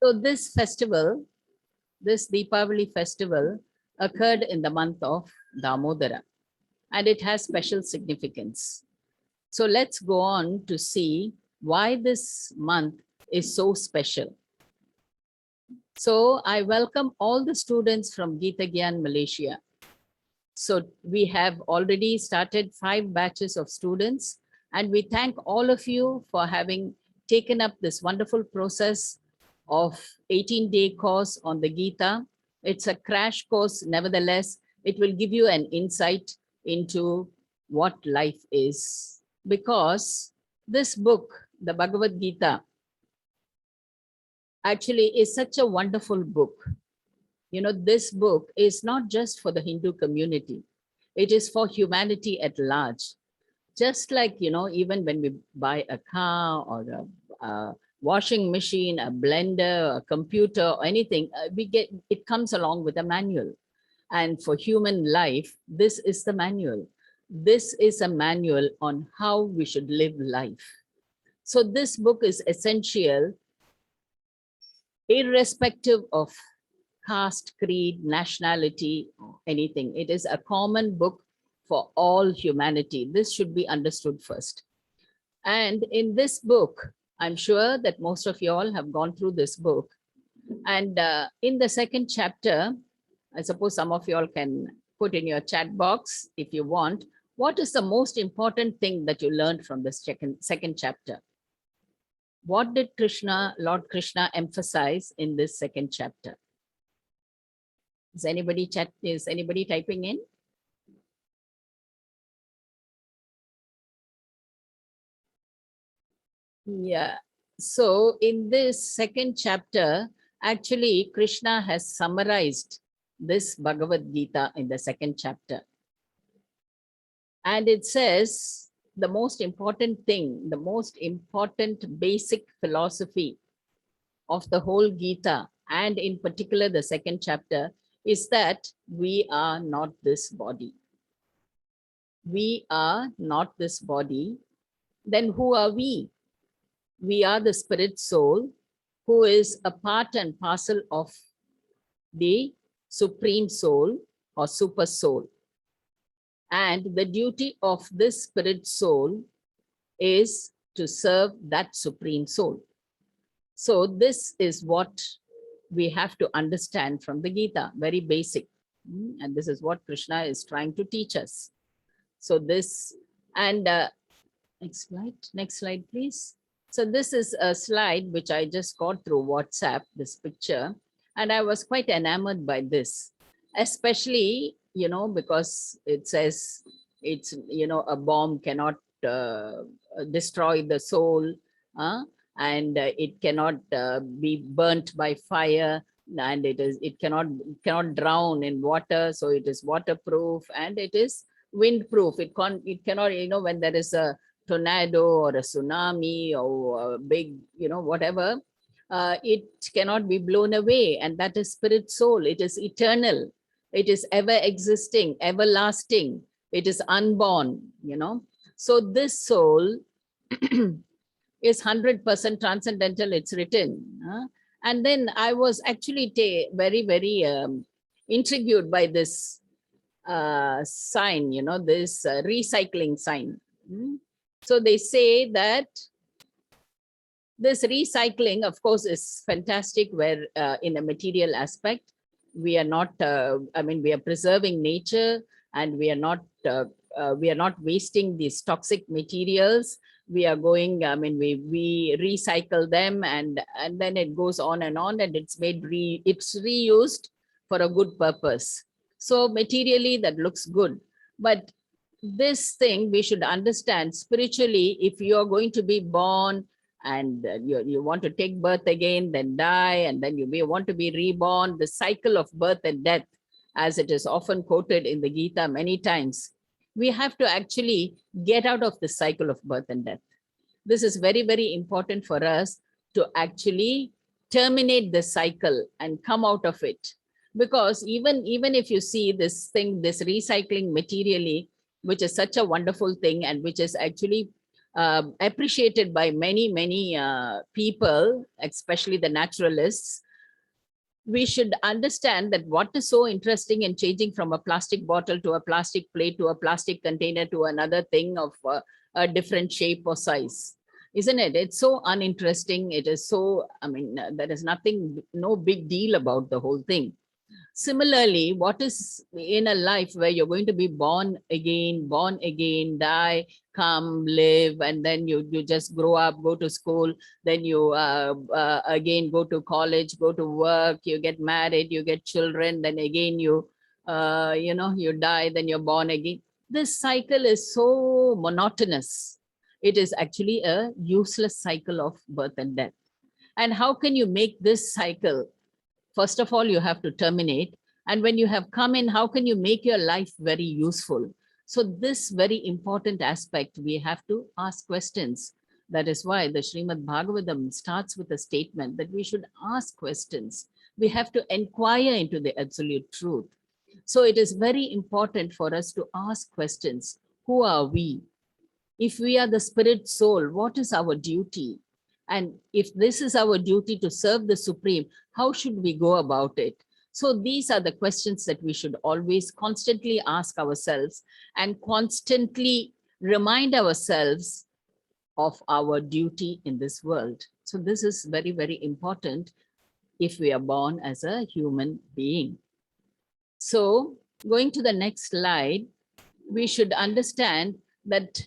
So this festival, this Deepavali festival occurred in the month of Damodara, and it has special significance. So let's go on to see why this month is so special. So I welcome all the students from Geeta Gyan, Malaysia. So we have already started 5 batches of students, and we thank all of you for having taken up this wonderful process of 18-day course on the Gita. It's a crash course. Nevertheless, it will give you an insight into what life is, because this book, the Bhagavad Gita, actually is such a wonderful book. You know, this book is not just for the Hindu community. It is for humanity at large. Just like, you know, even when we buy a car or a washing machine, a blender, a computer, or anything, it comes along with a manual. And for human life, this is the manual. This is a manual on how we should live life. So this book is essential, irrespective of caste, creed, nationality, anything. It is a common book for all humanity. This should be understood first. And in this book, I'm sure that most of you all have gone through this book. And in the second chapter, I suppose some of you all can put in your chat box if you want, what is the most important thing that you learned from this second chapter? What did Lord Krishna emphasize in this second chapter? Is anybody typing in? Yeah. So in this second chapter, actually Krishna has summarized this Bhagavad Gita in the second chapter. And it says the most important thing, the most important basic philosophy of the whole Gita, and in particular the second chapter, is that we are not this body. We are not this body. Then who are we? We are the spirit soul, who is a part and parcel of the supreme soul or super soul. And the duty of this spirit soul is to serve that supreme soul. So this is what we have to understand from the Gita, very basic. And this is what Krishna is trying to teach us. So this, and next slide, please. So this is a slide which I just got through WhatsApp, this picture, and I was quite enamored by this, especially, you know, because it says it's, you know, a bomb cannot destroy the soul, and it cannot be burnt by fire, and it cannot drown in water, so it is waterproof, and it is windproof. It cannot, you know, when there is a tornado or a tsunami or a big, you know, whatever, it cannot be blown away. And that is spirit soul. It is eternal. It is ever existing, everlasting. It is unborn, you know. So this soul is 100% transcendental, it's written. And then I was actually very, very intrigued by this sign, you know, this recycling sign. So they say that this recycling, of course, is fantastic, where in a material aspect, we are not, I mean, we are preserving nature, and we are not wasting these toxic materials. We are going, I mean, we recycle them, and then it goes on, and it's reused for a good purpose. So materially that looks good, but this thing we should understand spiritually. If you are going to be born, and you want to take birth again, then die, and then you may want to be reborn, the cycle of birth and death, as it is often quoted in the Gita many times, we have to actually get out of the cycle of birth and death. This is very, very important for us to actually terminate the cycle and come out of it. Because even if you see this thing, this recycling materially, which is such a wonderful thing, and which is actually appreciated by many people, especially the naturalists. We should understand that what is so interesting in changing from a plastic bottle to a plastic plate to a plastic container to another thing of a different shape or size, isn't it? It's so uninteresting. It is so, I mean, there is nothing, no big deal about the whole thing. Similarly, what is in a life where you're going to be born again, die, come, live, and then you just grow up, go to school, then you again go to college, go to work, you get married, you get children, then again you you die, then you're born again. This cycle is so monotonous. It is actually a useless cycle of birth and death. And how can you make this cycle? First of all, you have to terminate. And when you have come in, how can you make your life very useful? So this very important aspect, we have to ask questions. That is why the Srimad Bhagavatam starts with a statement that we should ask questions. We have to inquire into the absolute truth. So it is very important for us to ask questions. Who are we? If we are the spirit soul, what is our duty? And if this is our duty to serve the Supreme, how should we go about it? So these are the questions that we should always constantly ask ourselves and constantly remind ourselves of our duty in this world. So this is very important if we are born as a human being. So going to the next slide, we should understand that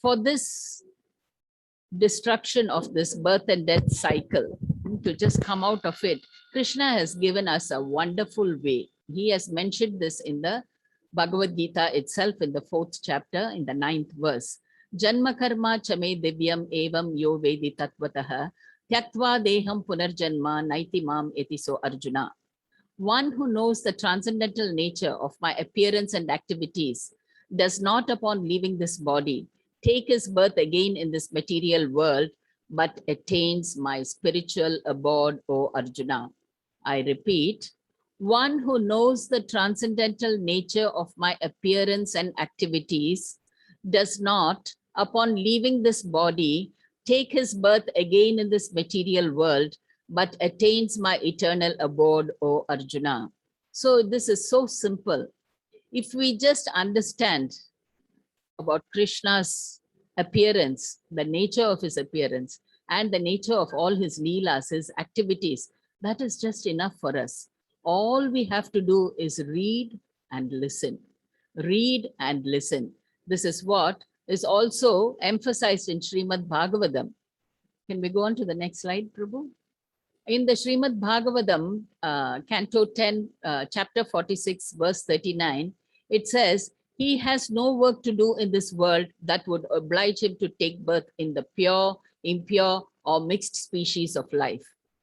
for this destruction of this birth and death cycle, to just come out of it, Krishna has given us a wonderful way. He has mentioned this in the Bhagavad Gita itself in the 4th chapter, in the 9th verse. Janma karma chame divyam evam yo vedi tattvataha tyaktva deham punarjanma naiti mam etiso Arjuna. One who knows the transcendental nature of my appearance and activities does not, upon leaving this body, take his birth again in this material world, but attains my spiritual abode, O Arjuna. I repeat, one who knows the transcendental nature of my appearance and activities does not, upon leaving this body, take his birth again in this material world, but attains my eternal abode, O Arjuna. So this is so simple. If we just understand about Krishna's appearance, the nature of his appearance, and the nature of all his leelas, his activities, that is just enough for us. All we have to do is read and listen. Read and listen. This is what is also emphasized in Srimad Bhagavatam. Can we go on to the next slide, Prabhu? In the Srimad Bhagavatam, Canto 10, chapter 46, verse 39, it says, he has no work to do in this world that would oblige him to take birth in the pure, impure, or mixed species of life.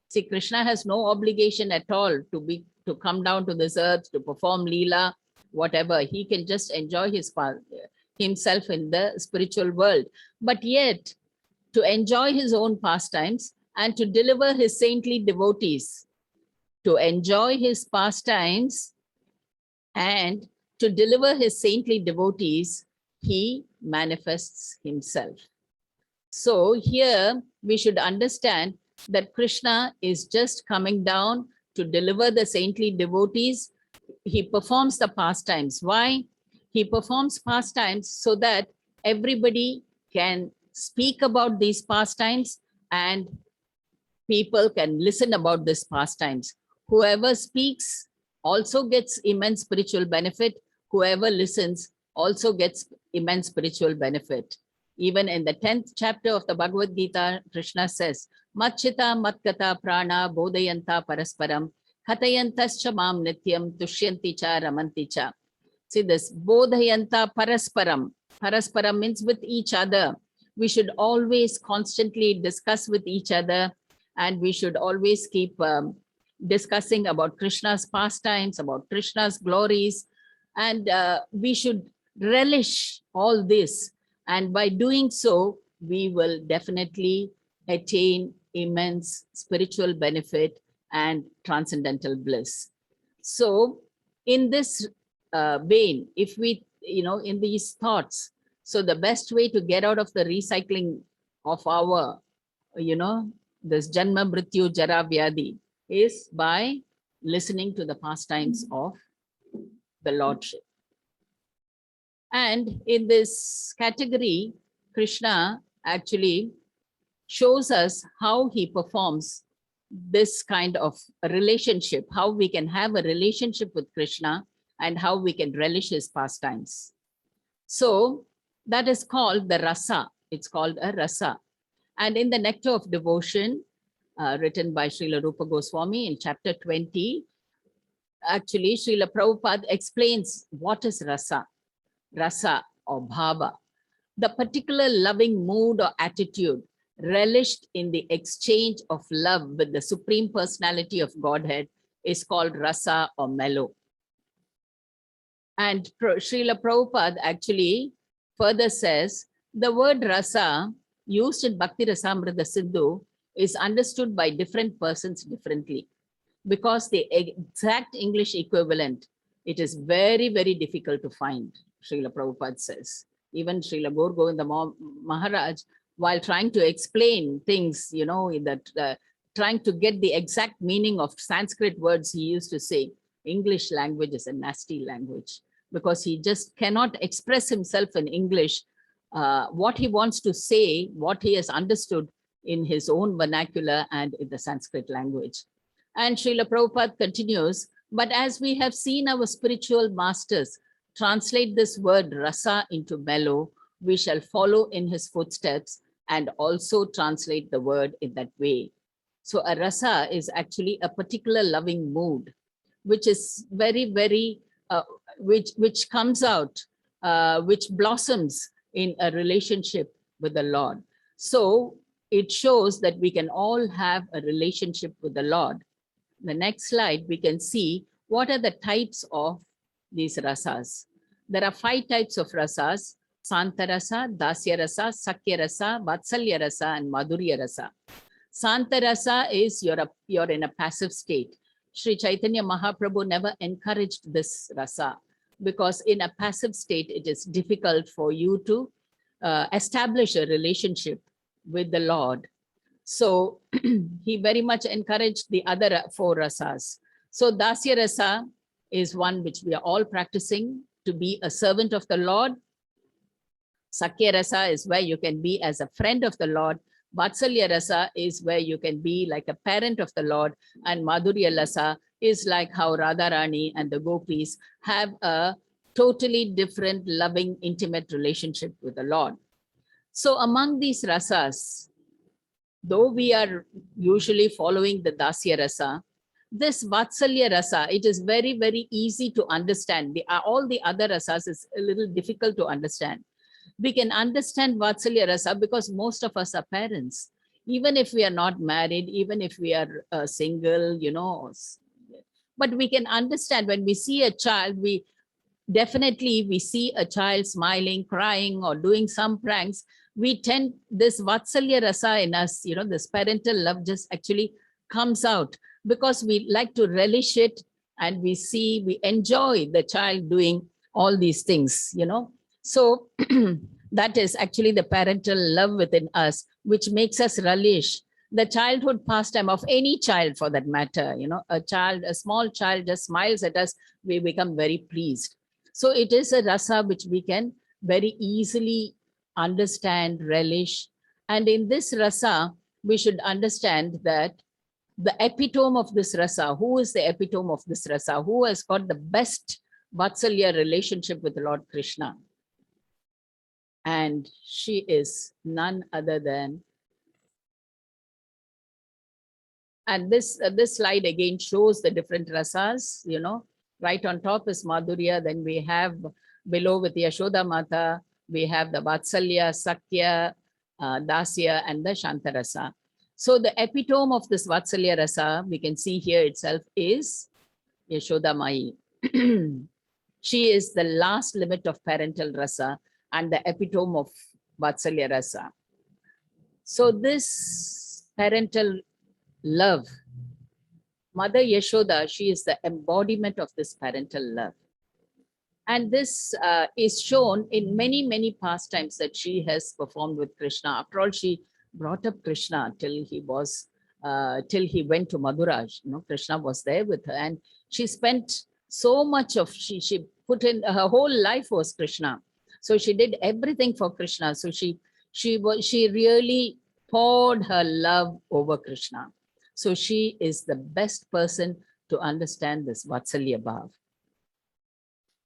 See, Krishna has no obligation at all to come down to this earth, to perform Leela, whatever. He can just enjoy himself in the spiritual world. But yet, to enjoy his own pastimes and to deliver his saintly devotees, to enjoy his pastimes and to deliver his saintly devotees, he manifests himself. So here we should understand that Krishna is just coming down to deliver the saintly devotees. He performs the pastimes. Why? He performs pastimes so that everybody can speak about these pastimes and people can listen about these pastimes. Whoever speaks also gets immense spiritual benefit. Whoever listens also gets immense spiritual benefit. Even in the 10th chapter of the Bhagavad Gita, Krishna says, Matchita matkata prana bodhayanta parasparam hatayantascha mam nityam tushyanti cha ramanti cha. See this, bodhayanta parasparam. Parasparam means with each other. We should always constantly discuss with each other, and we should always keep discussing about Krishna's pastimes, about Krishna's glories, and we should relish all this. And by doing so, we will definitely attain immense spiritual benefit and transcendental bliss. So in this vein, if we, in these thoughts, So the best way to get out of the recycling of our, this Janma Mrityu Jara Vyadi is by listening to the pastimes of the Lordship. And in this category, Krishna actually shows us how he performs this kind of a relationship, how we can have a relationship with Krishna and how we can relish his pastimes. So that is called the rasa. It's called a rasa. And in the Nectar of Devotion, written by Srila Rupa Goswami in chapter 20, actually Srila Prabhupada explains what is rasa. Rasa or bhava, the particular loving mood or attitude relished in the exchange of love with the Supreme Personality of Godhead is called rasa or mellow. And Srila Prabhupada actually further says, the word rasa used in Bhakti Rasamrita Sindhu is understood by different persons differently, because the exact English equivalent, it is very, very difficult to find, Srila Prabhupada says. Even Srila Gaur Govinda Maharaj, while trying to explain things, that trying to get the exact meaning of Sanskrit words, he used to say, English language is a nasty language, because he just cannot express himself in English, what he wants to say, what he has understood in his own vernacular and in the Sanskrit language. And Srila Prabhupada continues, but as we have seen our spiritual masters translate this word rasa into mellow, we shall follow in his footsteps and also translate the word in that way. So a rasa is actually a particular loving mood, which is very, very, which comes out, which blossoms in a relationship with the Lord. So it shows that we can all have a relationship with the Lord. The next slide, we can see what are the types of these rasas. There are 5 types of rasas: Santa rasa, Dasya rasa, Sakya rasa, Vatsalya rasa, and Madhurya rasa. Santa rasa is you're in a passive state. Sri Chaitanya Mahaprabhu never encouraged this rasa, because in a passive state, it is difficult for you to establish a relationship with the Lord. So he very much encouraged the other 4 rasas. So Dasya rasa is one which we are all practicing, to be a servant of the Lord. Sakya rasa is where you can be as a friend of the Lord. Vatsalya rasa is where you can be like a parent of the Lord. And Madhurya rasa is like how Radharani and the gopis have a totally different, loving, intimate relationship with the Lord. So among these rasas, though we are usually following the Dasya rasa, this Vatsalya rasa, it is very, very easy to understand. All the other rasas is a little difficult to understand. We can understand Vatsalya rasa because most of us are parents. Even if we are not married, even if we are single, but we can understand when we see a child, we see a child smiling, crying, or doing some pranks, we tend, this Vatsalya rasa in us, this parental love just actually comes out, because we like to relish it, and we enjoy the child doing all these things, So that is actually the parental love within us, which makes us relish the childhood pastime of any child for that matter. A small child just smiles at us, we become very pleased. So it is a rasa which we can very easily understand, relish. And in this rasa, we should understand that the epitome of this rasa, who is the epitome of this rasa, who has got the best Vatsalya relationship with the Lord Krishna. And she is none other than, and this slide again shows the different rasas, right on top is Madhurya, then we have below with Yashoda Mata, we have the Vatsalya, Sakya, Dasya, and the Shanta rasa. So the epitome of this Vatsalya rasa, we can see here itself, is Yashoda Mai. She is the last limit of parental rasa and the epitome of Vatsalya rasa. So this parental love, Mother Yashoda, she is the embodiment of this parental love. And this is shown in many, many pastimes that she has performed with Krishna. After all, she brought up Krishna till he went to Madhura. You know, Krishna was there with her, and she spent so much of, she put in her whole life was Krishna. So she did everything for Krishna. So she really poured her love over Krishna. So she is the best person to understand this Vatsalya Bhav.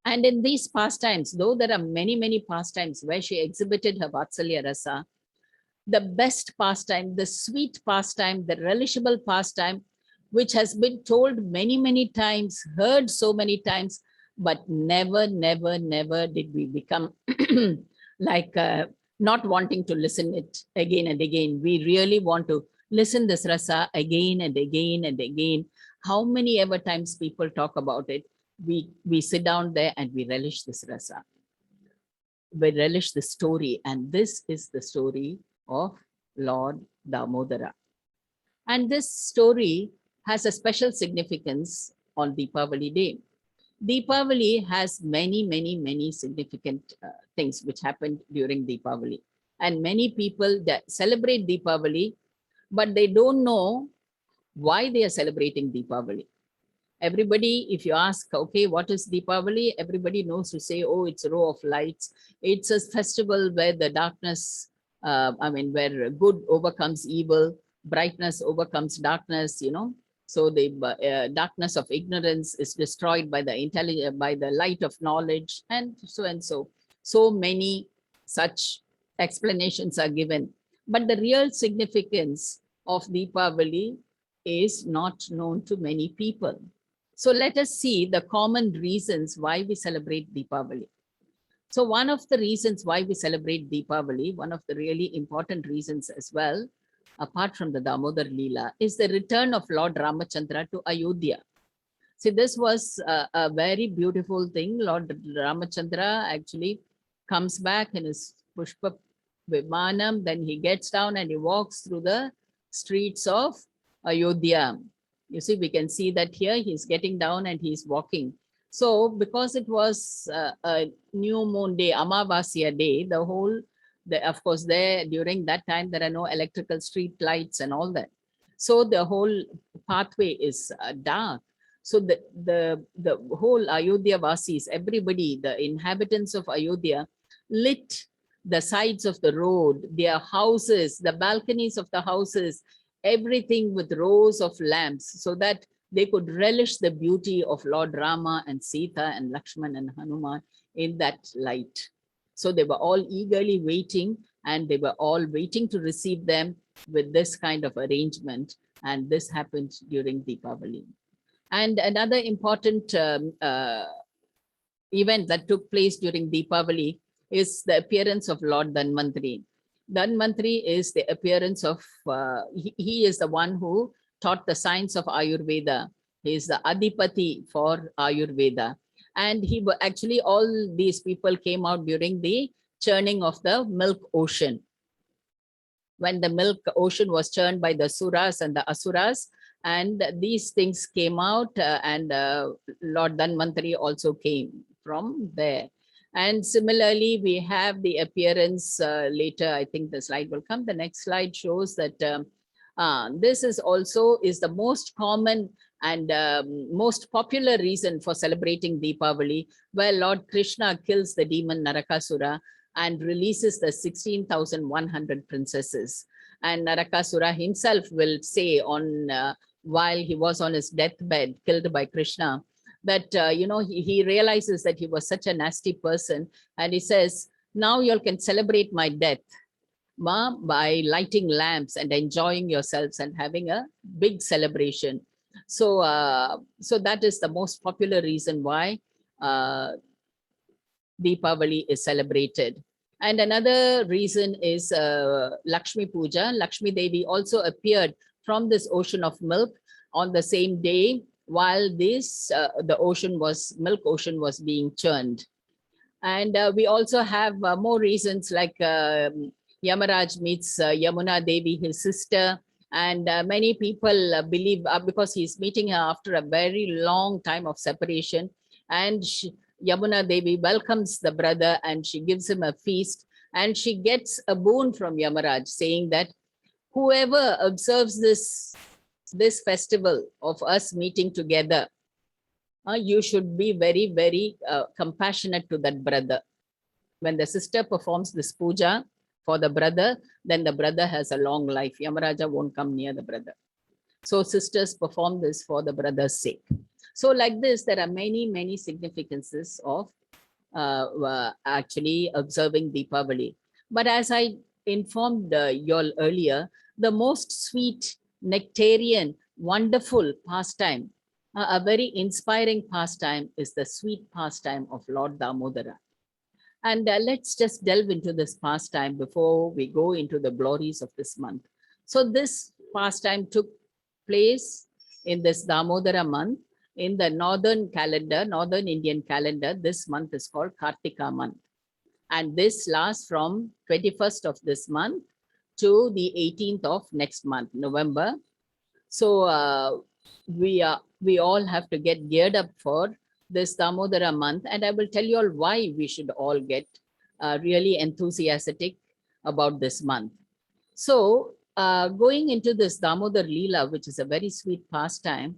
And in these pastimes, though there are many, many pastimes where she exhibited her Vatsalya Rasa, the best pastime, the sweet pastime, the relishable pastime, which has been told many, many times, heard so many times, but never, never, never did we become like not wanting to listen it again and again. We really want to listen this rasa again and again and again. How many ever times people talk about it, we sit down there and we relish this rasa. We relish the story, and this is the story of Lord Damodara. And this story has a special significance on Deepavali Day. Deepavali has many, many, many significant things which happened during Deepavali. And many people that celebrate Deepavali, but they don't know why they are celebrating Deepavali. Everybody, if you ask, okay, what is Deepavali? Everybody knows to say, oh, it's a row of lights. It's a festival where the darkness, where good overcomes evil, brightness overcomes darkness, you know. So the darkness of ignorance is destroyed by the light of knowledge, and so and so. So many such explanations are given. But the real significance of Deepavali is not known to many people. So let us see the common reasons why we celebrate Deepavali. So one of the reasons why we celebrate Deepavali, one of the really important reasons as well, apart from the Damodar Leela, is the return of Lord Ramachandra to Ayodhya. See, this was a very beautiful thing. Lord Ramachandra actually comes back in his Pushpa Vimanam, then he gets down and he walks through the streets of Ayodhya. You see, we can see that here he's getting down and he's walking. So because it was a new moon day, Amavasya day, of course, there during that time, there are no electrical street lights and all that. So the whole pathway is dark. So the whole Ayodhya Vasis, everybody, the inhabitants of Ayodhya, lit the sides of the road, their houses, the balconies of the houses, everything with rows of lamps, so that they could relish the beauty of Lord Rama and Sita and Lakshman and Hanuman in that light. So they were all eagerly waiting, and they were all waiting to receive them with this kind of arrangement. And this happened during Deepavali. And another important event that took place during Deepavali is the appearance of Lord Dhanvantari. Dhanvantari is the appearance of, he is the one who taught the science of Ayurveda. He is the Adipati for Ayurveda. And actually all these people came out during the churning of the milk ocean. When the milk ocean was churned by the Suras and the Asuras, and these things came out, and Lord Dhanvantari also came from there. And similarly, we have the appearance later. I think the slide will come. The next slide shows that this is the most common and most popular reason for celebrating Deepavali, where Lord Krishna kills the demon Narakasura and releases the 16,100 princesses. And Narakasura himself will say while he was on his deathbed, killed by Krishna, that he realizes that he was such a nasty person, and he says, now you can celebrate my death by lighting lamps and enjoying yourselves and having a big celebration. So so that is the most popular reason why Deepavali is celebrated. And another reason is Lakshmi Puja. Lakshmi Devi also appeared from this ocean of milk on the same day while the milk ocean was being churned. And we also have more reasons, like Yamaraj meets Yamuna Devi, his sister, and many people believe because he's meeting her after a very long time of separation, and Yamuna Devi welcomes the brother and she gives him a feast, and she gets a boon from Yamaraj saying that whoever observes this festival of us meeting together, you should be very, very compassionate to that brother. When the sister performs this puja for the brother, then the brother has a long life. Yamaraja won't come near the brother. So sisters perform this for the brother's sake. So like this, there are many, many significances of actually observing Deepavali. But as I informed you all earlier, the most sweet, nectarian, wonderful pastime, a very inspiring pastime is the sweet pastime of Lord Damodara. And let's just delve into this pastime before we go into the glories of this month. So this pastime took place in this Damodara month. In the northern calendar, northern Indian calendar, this month is called Kartika month. And this lasts from 21st of this month to the 18th of next month, November. So we all have to get geared up for this Damodara month. And I will tell you all why we should all get really enthusiastic about this month. So going into this Damodar Leela, which is a very sweet pastime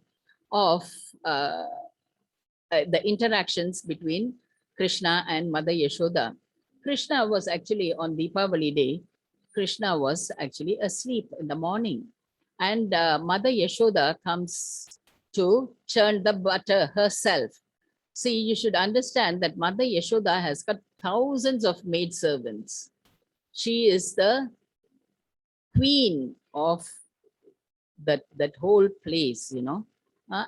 of the interactions between Krishna and Mother Yashoda. Krishna was actually on Deepavali day, Krishna was actually asleep in the morning. And Mother Yashoda comes to churn the butter herself. See, you should understand that Mother Yashoda has got thousands of maidservants. She is the queen of that whole place, you know.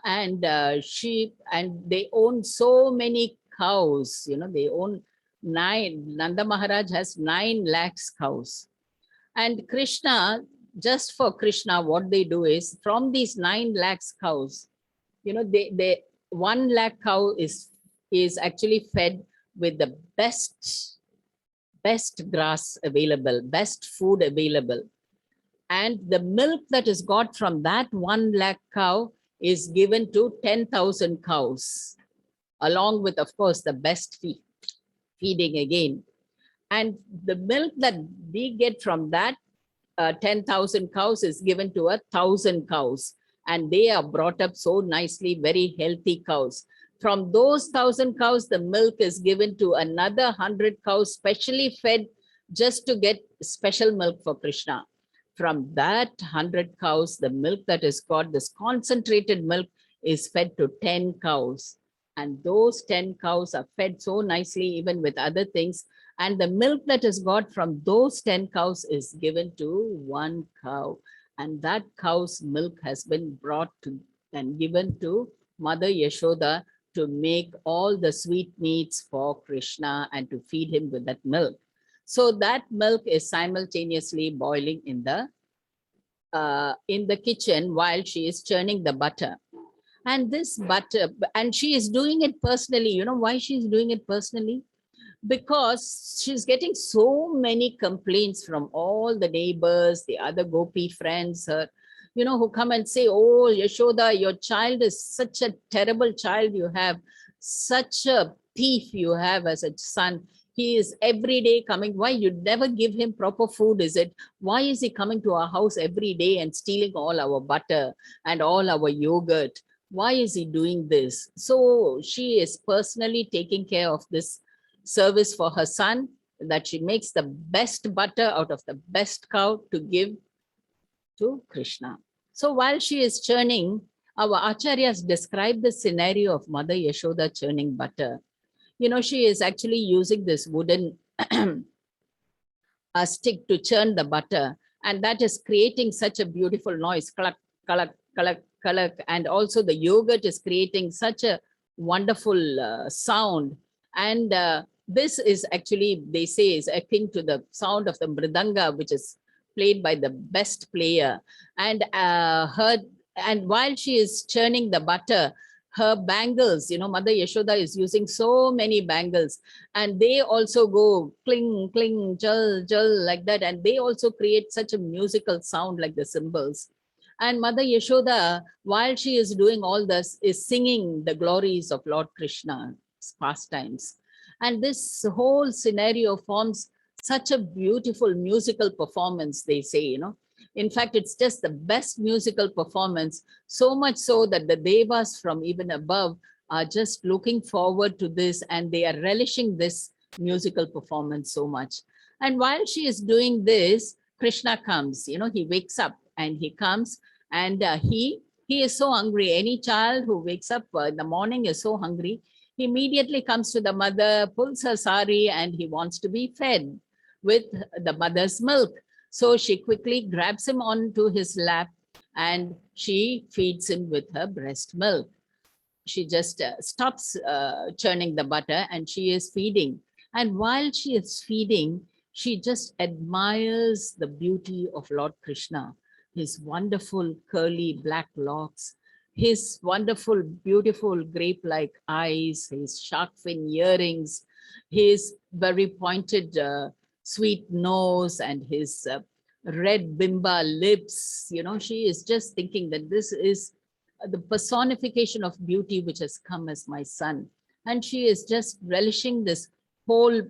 And they own so many cows, you know, they own 9, Nanda Maharaj has 9 lakhs cows. And Krishna, just for Krishna, what they do is from these 9 lakhs cows, you know, they 1 lakh cow is actually fed with the best grass available, best food available. And the milk that is got from that 1 lakh cow is given to 10,000 cows, along with, of course, the best feeding again. And the milk that we get from that 10,000 cows is given to 1,000 cows. And they are brought up so nicely, very healthy cows. From those 1,000 cows, the milk is given to another 100 cows, specially fed just to get special milk for Krishna. From that 100 cows, the milk that is got, this concentrated milk, is fed to 10 cows. And those 10 cows are fed so nicely, even with other things. And the milk that is got from those 10 cows is given to 1 cow. And that cow's milk has been brought to and given to Mother Yashoda to make all the sweetmeats for Krishna and to feed him with that milk. So that milk is simultaneously boiling in the kitchen while she is churning the butter. And this butter, and she is doing it personally. You know why she's doing it personally? Because she's getting so many complaints from all the neighbors, the other gopi friends, you know, who come and say, oh, Yashoda, your child is such a terrible child you have, such a thief you have as a son. He is every day coming. Why you never give him proper food, is it? Why is he coming to our house every day and stealing all our butter and all our yogurt? Why is he doing this? So she is personally taking care of this service for her son, that she makes the best butter out of the best cow to give to Krishna. So while she is churning, our acharyas describe the scenario of Mother Yashoda churning butter. You know, she is actually using this wooden stick to churn the butter, and that is creating such a beautiful noise, cluck, cluck, cluck, cluck, and also the yogurt is creating such a wonderful sound. And this is actually, they say, is akin to the sound of the mridanga, which is played by the best player. And and while she is churning the butter, her bangles, you know, Mother Yashoda is using so many bangles, and they also go cling, cling, jal, jal, like that. And they also create such a musical sound like the cymbals. And Mother Yashoda, while she is doing all this, is singing the glories of Lord Krishna, pastimes. And this whole scenario forms such a beautiful musical performance, they say, you know. In fact, it's just the best musical performance, so much so that the devas from even above are just looking forward to this, and they are relishing this musical performance so much. And while she is doing this, Krishna comes, you know, he wakes up and he comes, and he is so hungry. Any child who wakes up in the morning is so hungry. He immediately comes to the mother, pulls her sari, and he wants to be fed with the mother's milk. So she quickly grabs him onto his lap and she feeds him with her breast milk. She just stops churning the butter and she is feeding. And while she is feeding, she just admires the beauty of Lord Krishna, his wonderful curly black locks, his wonderful, beautiful grape-like eyes, his shark fin earrings, his very pointed, sweet nose, and his red bimba lips. You know, she is just thinking that this is the personification of beauty which has come as my son. And she is just relishing this whole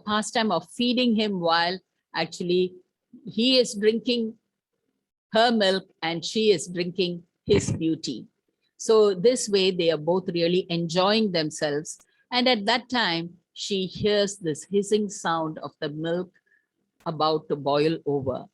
pastime of feeding him while actually he is drinking her milk and she is drinking his beauty. So this way they are both really enjoying themselves. And at that time, she hears this hissing sound of the milk about to boil over.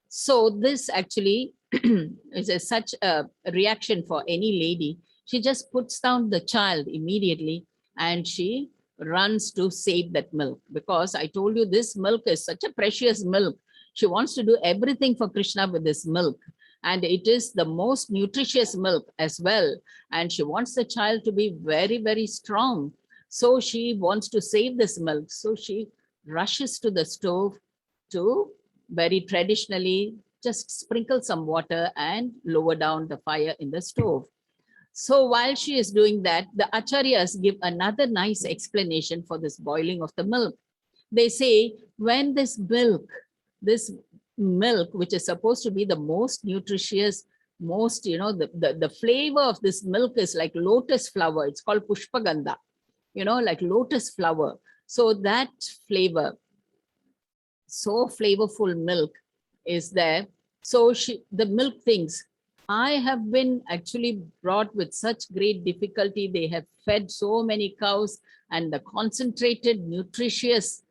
So this actually is such a reaction for any lady. She just puts down the child immediately and she runs to save that milk, because I told you this milk is such a precious milk. She wants to do everything for Krishna with this milk, and it is the most nutritious milk as well. And she wants the child to be very, very strong. So she wants to save this milk. So she rushes to the stove to very traditionally just sprinkle some water and lower down the fire in the stove. So while she is doing that, the acharyas give another nice explanation for this boiling of the milk. They say when this milk, which is supposed to be the most nutritious, most, you know, the flavor of this milk is like lotus flower. It's called pushpagandha, you know, like lotus flower. So that flavor, so flavorful milk is there. So the milk thinks, I have been actually brought with such great difficulty. They have fed so many cows and the concentrated nutritious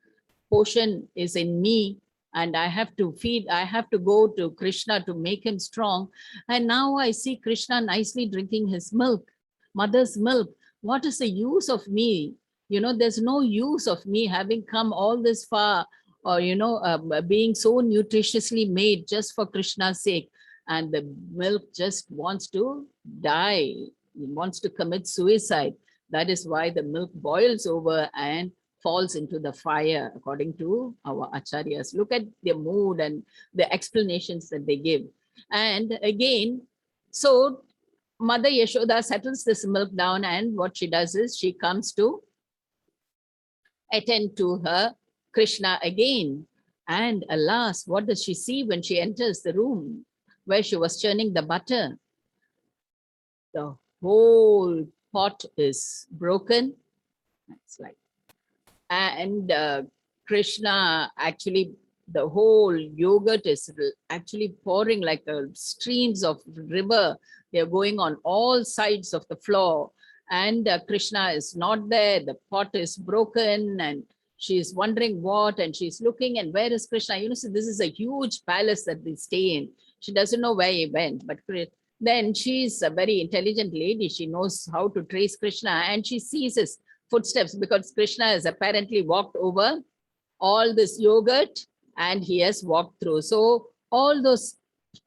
portion is in me, and I have to feed, I have to go to Krishna to make him strong. And now I see Krishna nicely drinking his milk, mother's milk. What is the use of me? You know, there's no use of me having come all this far, or, you know, being so nutritiously made just for Krishna's sake. And the milk just wants to die. It wants to commit suicide. That is why the milk boils over and falls into the fire, according to our acharyas. Look at their mood and the explanations that they give. And again, so Mother Yashoda settles this milk down, and what she does is she comes to attend to her Krishna again. And alas, what does she see when she enters the room where she was churning the butter? The whole pot is broken. It's like, and Krishna actually, the whole yogurt is actually pouring like streams of river. They're going on all sides of the floor, and Krishna is not there. The pot is broken, and she's wondering what, and she's looking, and where is Krishna? You know, so this is a huge palace that they stay in. She doesn't know where he went, but then she's a very intelligent lady. She knows how to trace Krishna, and she sees his footsteps, because Krishna has apparently walked over all this yogurt and he has walked through. So all those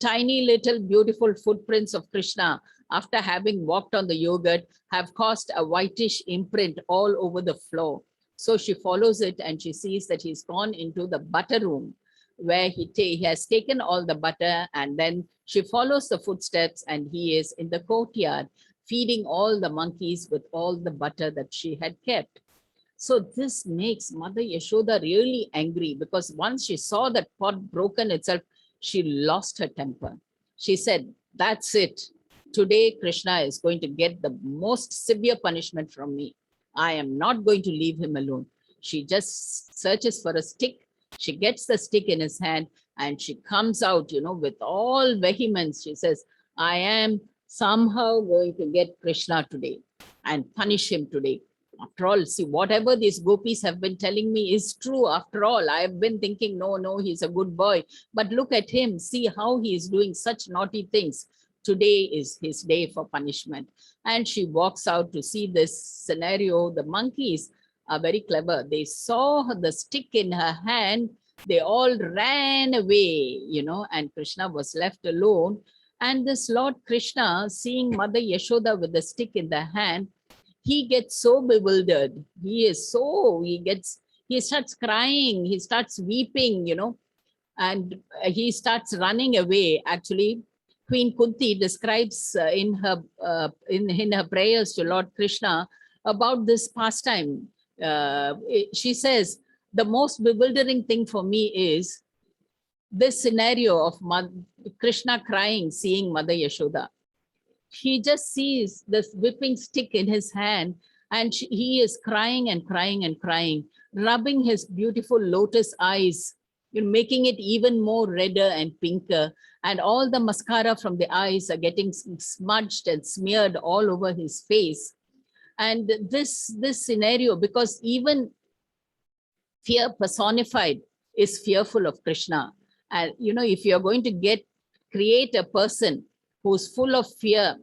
tiny little beautiful footprints of Krishna, after having walked on the yogurt, have caused a whitish imprint all over the floor. So she follows it and she sees that he's gone into the butter room, where he has taken all the butter, and then she follows the footsteps and he is in the courtyard feeding all the monkeys with all the butter that she had kept. So this makes Mother Yashoda really angry, because once she saw that pot broken itself, she lost her temper. She said, that's it. Today, Krishna is going to get the most severe punishment from me. I am not going to leave him alone. She just searches for a stick. She gets the stick in his hand and she comes out, with all vehemence. She says, I am somehow going to get Krishna today and punish him today. After all, see, whatever these gopis have been telling me is true. After all, I have been thinking, no, he's a good boy. But look at him, see how he is doing such naughty things. Today is his day for punishment. And she walks out to see this scenario. The monkeys are very clever. They saw the stick in her hand. They all ran away, and Krishna was left alone. And this Lord Krishna, seeing Mother Yashoda with the stick in the hand, he gets so bewildered. He starts crying, he starts weeping, and he starts running away. Actually, Queen Kunti describes in her prayers to Lord Krishna about this pastime. She says, the most bewildering thing for me is this scenario of Krishna crying, seeing Mother Yashoda. He just sees this whipping stick in his hand and he is crying and crying and crying, rubbing his beautiful lotus eyes, making it even more redder and pinker. And all the mascara from the eyes are getting smudged and smeared all over his face. And this scenario, because even fear personified is fearful of Krishna. And, if you're going to create a person who's full of fear,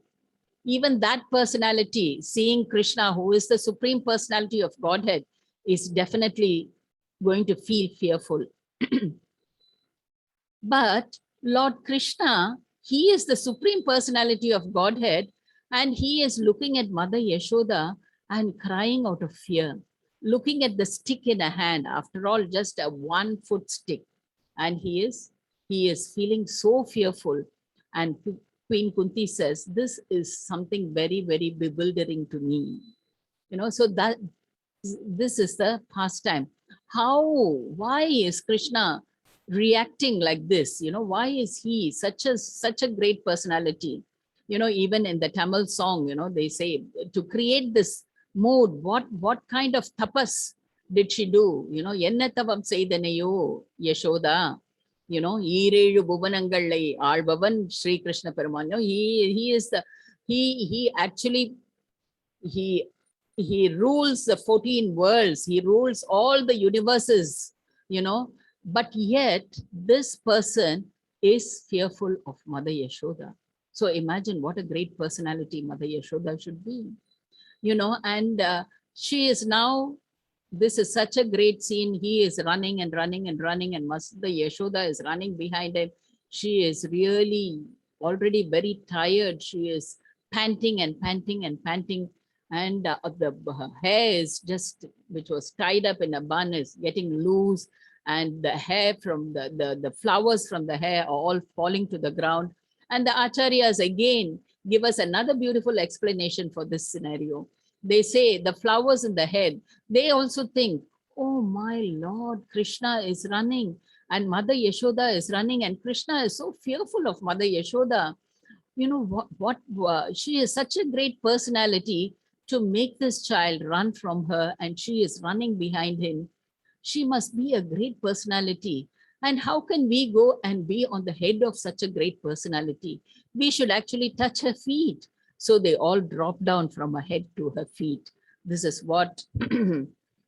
even that personality, seeing Krishna, who is the supreme personality of Godhead, is definitely going to feel fearful. But Lord Krishna, he is the supreme personality of Godhead, and he is looking at Mother Yashoda and crying out of fear, looking at the stick in a hand, after all, just a 1-foot stick. And he is feeling so fearful. And Queen Kunti says, this is something very, very bewildering to me. So that this is the pastime. Why is Krishna reacting like this? Why is he such a great personality? Even in the Tamil song, they say to create this mood, what kind of tapas did she do? Enna tavam seidanayo Yashoda, ஈரேழு புவனங்களை ஆள்பவன் Sri Krishna Perumal. He rules the 14 worlds. He rules all the universes, but yet this person is fearful of Mother Yashoda. So imagine what a great personality Mother Yashoda should be, and she is now, this is such a great scene. He is running and running and running, and Mother Yashoda is running behind him. She is really already very tired. She is panting and panting and panting. And her hair is just, which was tied up in a bun, is getting loose. And the hair from the flowers from the hair are all falling to the ground. And the acharyas again give us another beautiful explanation for this scenario. They say the flowers in the head, they also think, oh my Lord, Krishna is running and Mother Yashoda is running, and Krishna is so fearful of Mother Yashoda. She is such a great personality to make this child run from her, and she is running behind him. She must be a great personality. And how can we go and be on the head of such a great personality? We should actually touch her feet. So they all drop down from her head to her feet. This is what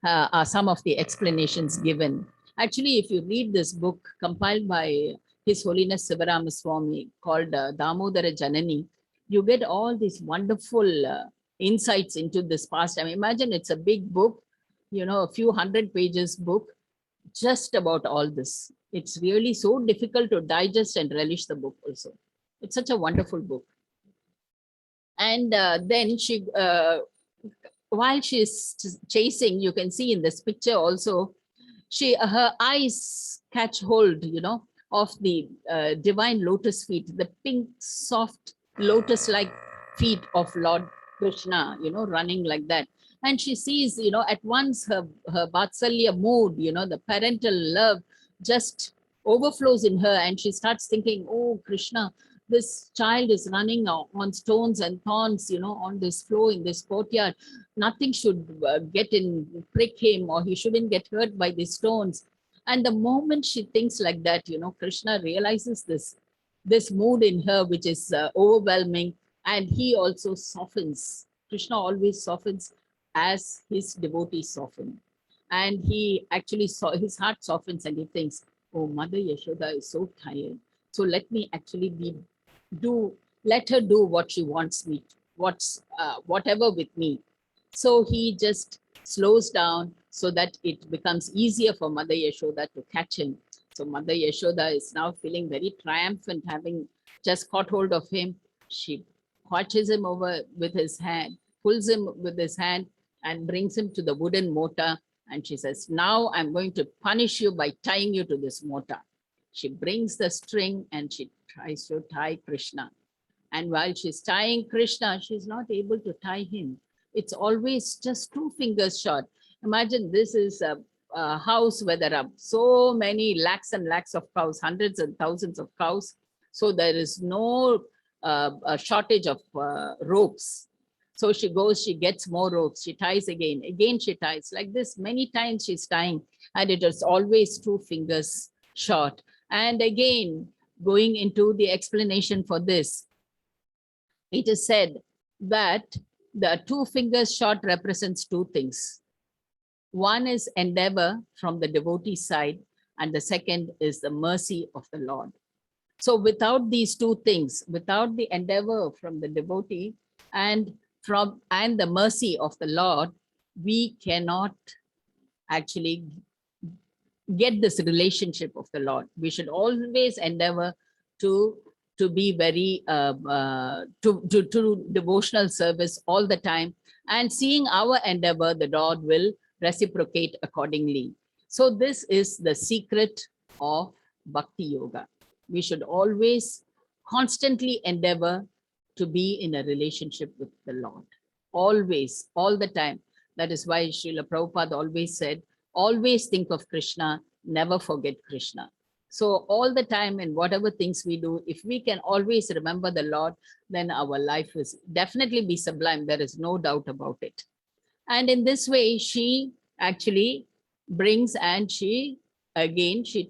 are some of the explanations given. Actually, if you read this book compiled by His Holiness Sivarama Swami called Damodara Janani, you get all these wonderful insights into this pastime. Imagine it's a big book, a few hundred pages book, just about all this. It's really so difficult to digest and relish the book also. It's such a wonderful book. And then she, while she's chasing, you can see in this picture also, her eyes catch hold, of the divine lotus feet, the pink, soft, lotus-like feet of Lord Krishna, running like that. And she sees, at once her Vatsalya mood, the parental love just overflows in her, and she starts thinking, oh, Krishna, This child is running on stones and thorns, on this floor in this courtyard. Nothing should prick him, or he shouldn't get hurt by the stones. And the moment she thinks like that, Krishna realizes this mood in her, which is overwhelming, and he also softens. Krishna always softens as his devotees soften. And he actually saw his heart softens, and he thinks, oh, Mother Yashoda is so tired. So let me actually let her do what she wants me, whatever with me. So he just slows down so that it becomes easier for Mother Yashoda to catch him. So Mother Yashoda is now feeling very triumphant, having just caught hold of him. She catches him over with his hand, pulls him with his hand, and brings him to the wooden mortar. And she says, now I'm going to punish you by tying you to this mortar. She brings the string and she tries to tie Krishna. And while she's tying Krishna, she's not able to tie him. It's always just 2 fingers short. Imagine this is a house where there are so many lakhs and lakhs of cows, hundreds and thousands of cows. So there is no a shortage of ropes. So she goes, she gets more ropes, she ties again she ties. Like this, many times she's tying, and it is always 2 fingers short. And again, going into the explanation for this, it is said that the 2 fingers short represents 2 things. One is endeavor from the devotee side, and the second is the mercy of the Lord. So without these 2 things, without the endeavor from the devotee and the mercy of the Lord, we cannot actually get this relationship of the Lord. We should always endeavor to be very to devotional service all the time, and seeing our endeavor, the Lord will reciprocate accordingly. So this is the secret of Bhakti Yoga. We should always constantly endeavor to be in a relationship with the Lord, always, all the time. That is why Srila Prabhupada always said, always think of Krishna, never forget Krishna. So all the time, in whatever things we do, if we can always remember the Lord, then our life will definitely be sublime. There is no doubt about it. And in this way, she actually brings and she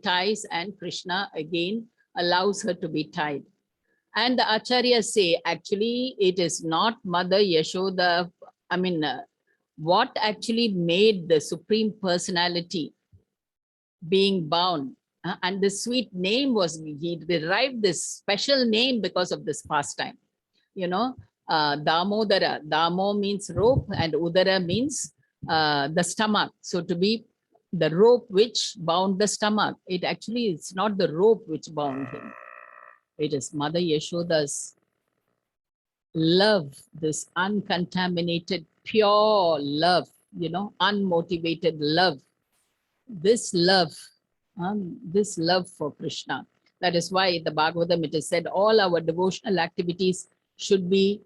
ties, and Krishna again allows her to be tied. And the acharyas say, actually, it is not Mother Yashoda. I mean, what actually made the Supreme Personality being bound? And the sweet name was, he derived this special name because of this pastime. Damodara. Damo means rope, and Udara means the stomach. So to be the rope which bound the stomach. It's not the rope which bound him. It is Mother Yashoda's love, this uncontaminated, pure love, unmotivated love. This love for Krishna. That is why in the Bhagavatam it is said all our devotional activities should be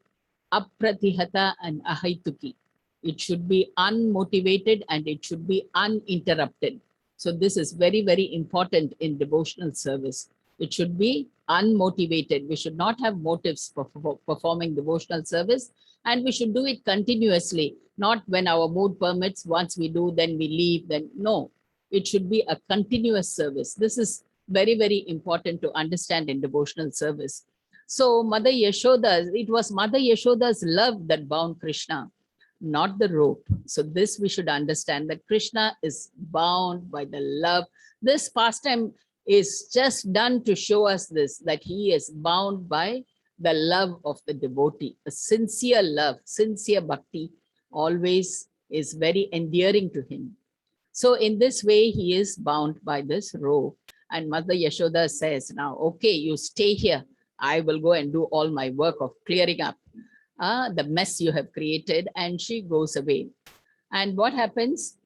apratihata and ahaituki. It should be unmotivated and it should be uninterrupted. So this is very, very important in devotional service. It should be unmotivated. We should not have motives for performing devotional service, and we should do it continuously, not when our mood permits. Once we do, then we leave. Then no, it should be a continuous service. This is very, very important to understand in devotional service. So Mother Yashoda, it was Mother Yashoda's love that bound Krishna, not the rope. So this we should understand, that Krishna is bound by the love. This pastime is just done to show us this, that he is bound by the love of the devotee. A sincere love, sincere bhakti always is very endearing to him. So in this way, he is bound by this rope. And Mother Yashoda says, now, okay, you stay here. I will go and do all my work of clearing up the mess you have created. And she goes away. And what happens?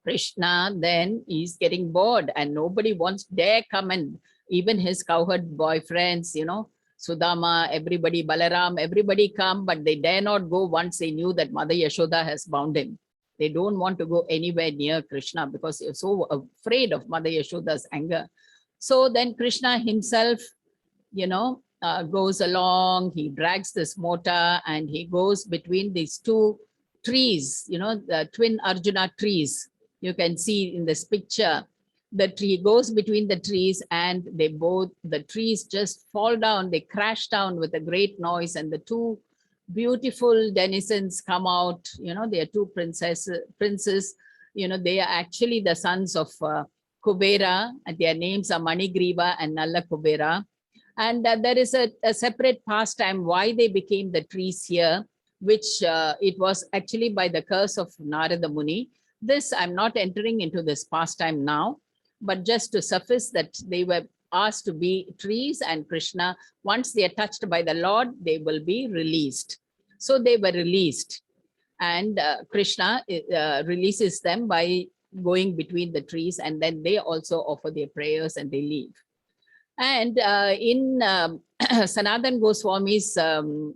Krishna then is getting bored and nobody dare come, and even his cowherd boyfriends, Sudama, everybody, Balaram, everybody come, but they dare not go once they knew that Mother Yashoda has bound him. They don't want to go anywhere near Krishna because they're so afraid of Mother Yashoda's anger. So then Krishna himself goes along, he drags this motor and he goes between these two trees, the twin Arjuna trees. You can see in this picture, the tree goes between the trees and the trees just fall down, they crash down with a great noise, and the two beautiful denizens come out. They are two princes, they are actually the sons of Kubera, and their names are Manigriva and Nalla Kubera. And there is a separate pastime why they became the trees here, which it was actually by the curse of Narada Muni. This, I'm not entering into this pastime now, but just to suffice that they were asked to be trees, and Krishna, once they are touched by the Lord, they will be released. So they were released, and Krishna releases them by going between the trees, and then they also offer their prayers and they leave. And in Sanatan Goswami's,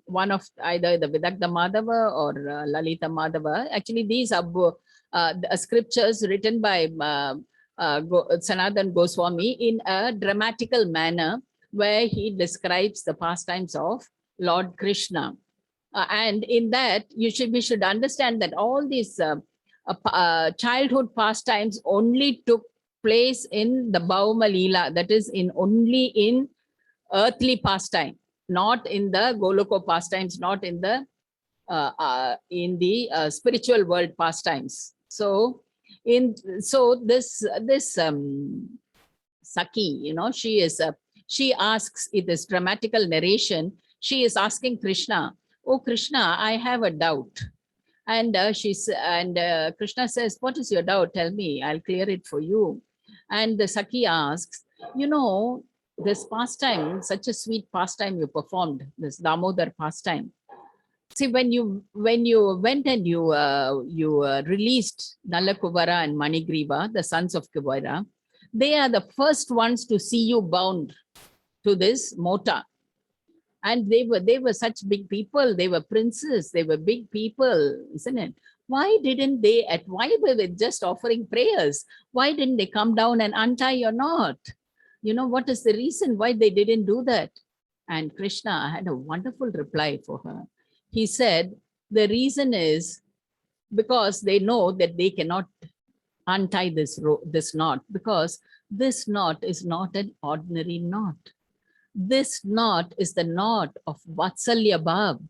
one of either the Vidagdha Madhava or Lalita Madhava, actually these are scriptures written by Sanatan Goswami in a dramatical manner, where he describes the pastimes of Lord Krishna. And in that, we should understand that all these childhood pastimes only took place in the Bhauma Leela, that is only in earthly pastime, not in the Goloka pastimes, not in the spiritual world pastimes. So this Saki, she asks in this dramatical narration, she is asking Krishna, "Oh Krishna, I have a doubt." And Krishna says, "What is your doubt? Tell me, I'll clear it for you." And the Saki asks, this pastime, such a sweet pastime you performed, this Damodar pastime. See, when you went and you released Nalla Kubera and Manigriva, the sons of Kubera, they are the first ones to see you bound to this mota. And they were such big people. They were princes. They were big people, isn't it? Why were they just offering prayers? Why didn't they come down and untie your knot? What is the reason why they didn't do that? And Krishna had a wonderful reply for her. He said, the reason is because they know that they cannot untie this knot, because this knot is not an ordinary knot. This knot is the knot of Vatsalya Bhav.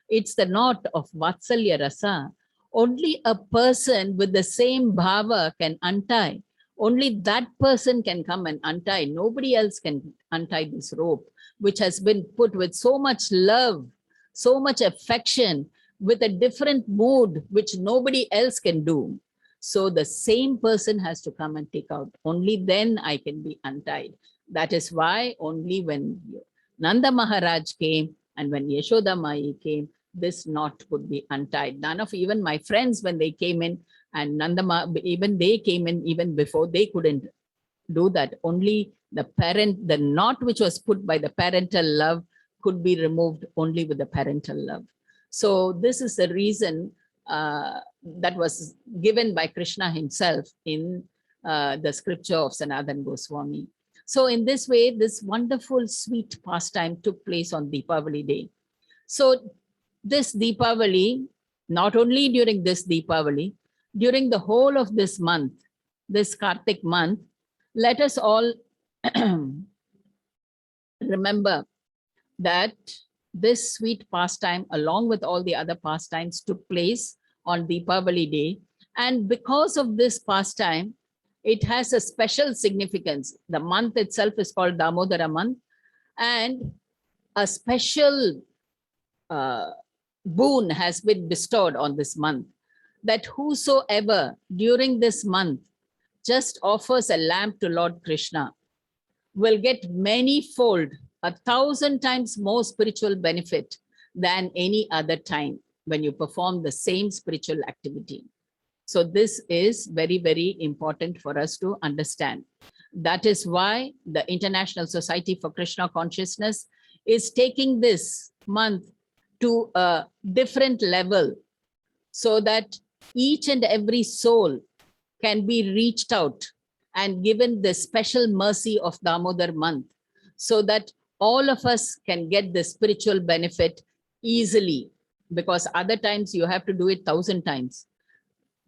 It's the knot of Vatsalya Rasa. Only a person with the same bhava can untie. Only that person can come and untie. Nobody else can untie this rope, which has been put with so much love, so much affection, with a different mood, which nobody else can do. So the same person has to come and take out. Only then I can be untied. That is why only when Nanda Maharaj came and when Yashoda Mai came, this knot could be untied. None of even my friends, when they came in, and even they came in even before, they couldn't do that. Only the knot which was put by the parental love could be removed only with the parental love. So this is the reason that was given by Krishna himself in the scripture of Sanatan Goswami. So in this way, this wonderful, sweet pastime took place on Deepavali day. So this Deepavali, not only during this Deepavali, during the whole of this month, this Kartik month, let us all remember that this sweet pastime, along with all the other pastimes, took place on Deepavali day. And because of this pastime, it has a special significance. The month itself is called Damodara month, and a special boon has been bestowed on this month, that whosoever during this month just offers a lamp to Lord Krishna will get many-fold, 1,000 times more spiritual benefit than any other time when you perform the same spiritual activity. So this is very, very important for us to understand. That is why the International Society for Krishna Consciousness is taking this month to a different level, so that each and every soul can be reached out and given the special mercy of Damodar month, so that all of us can get the spiritual benefit easily, because other times you have to do it 1,000 times.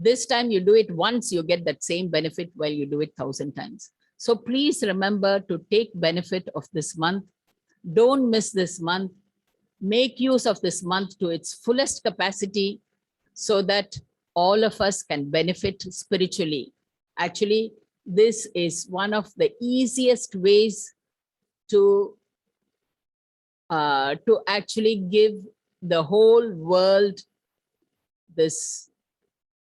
This time you do it once, you get that same benefit while you do it 1,000 times. So please remember to take benefit of this month. Don't miss this month. Make use of this month to its fullest capacity so that all of us can benefit spiritually. Actually, this is one of the easiest ways to actually give the whole world this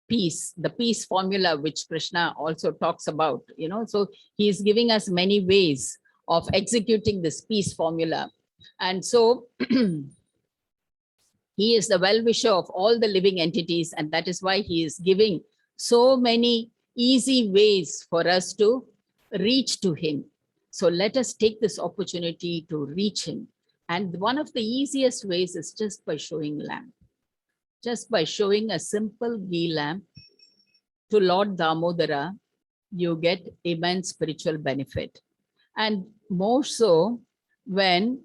peace, the peace formula, which Krishna also talks about, you know. So he's giving us many ways of executing this peace formula. And so he is the well-wisher of all the living entities, and that is why he is giving so many easy ways for us to reach to him. So let us take this opportunity to reach him. And one of the easiest ways is just by showing lamp. Just by showing a simple ghee lamp to Lord Damodara, you get immense spiritual benefit. And more so when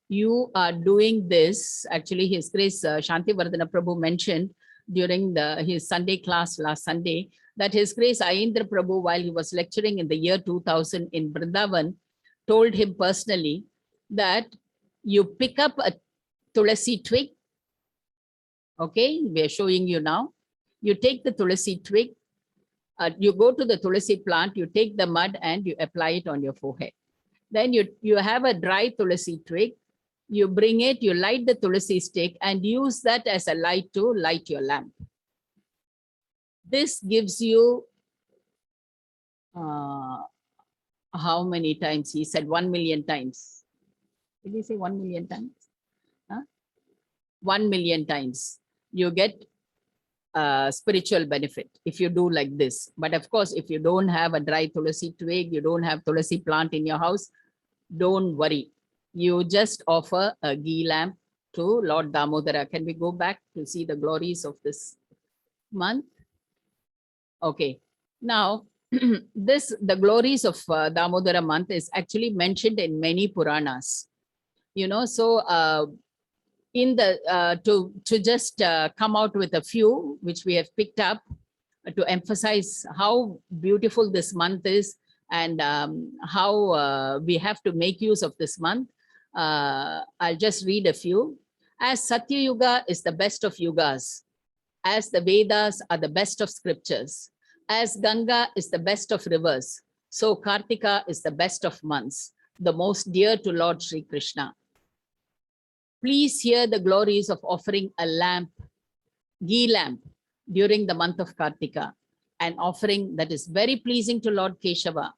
you are doing this. Actually, His Grace Shantivardhana Prabhu mentioned during his Sunday class last Sunday that His Grace Ayendra Prabhu, while he was lecturing in the year 2000 in Vrindavan, told him personally that you pick up a tulasi twig. Okay, we are showing you now. You take the tulasi twig, you go to the tulasi plant, you take the mud and you apply it on your forehead. Then you have a dry tulasi twig, you bring it, you light the tulasi stick and use that as a light to light your lamp. This gives you, how many times? He said 1 million times. Did he say 1 million times? Huh? 1 million times. You get spiritual benefit if you do like this. But of course, if you don't have a dry tulasi twig, you don't have tulasi plant in your house, don't worry. You just offer a ghee lamp to Lord Damodara. Can we go back to see the glories of this month? Okay. Now, the glories of Damodara month is actually mentioned in many Puranas. You know, so in the to just come out with a few which we have picked up to emphasize how beautiful this month is and how we have to make use of this month. I'll just read a few. As Satya Yuga is the best of yugas, as the Vedas are the best of scriptures, as Ganga is the best of rivers, so Kartika is the best of months, the most dear to Lord Sri Krishna. Please hear the glories of offering a lamp, ghee lamp, during the month of Kartika, an offering that is very pleasing to Lord Keshava.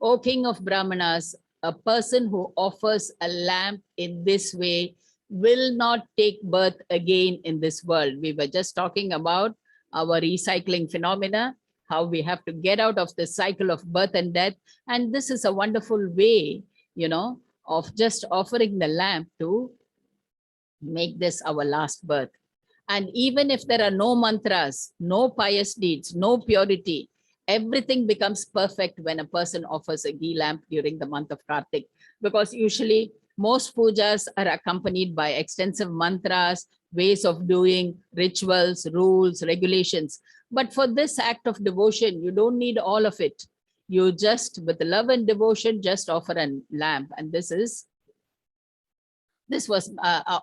O King of Brahmanas, a person who offers a lamp in this way will not take birth again in this world. We were just talking about our recycling phenomena, how we have to get out of the cycle of birth and death. And this is a wonderful way, you know, of just offering the lamp to make this our last birth. And even if there are no mantras, no pious deeds, no purity, everything becomes perfect when a person offers a ghee lamp during the month of Kartik. Because usually most pujas are accompanied by extensive mantras, ways of doing, rituals, rules, regulations. But for this act of devotion, you don't need all of it. You just, with love and devotion, just offer a lamp. And this was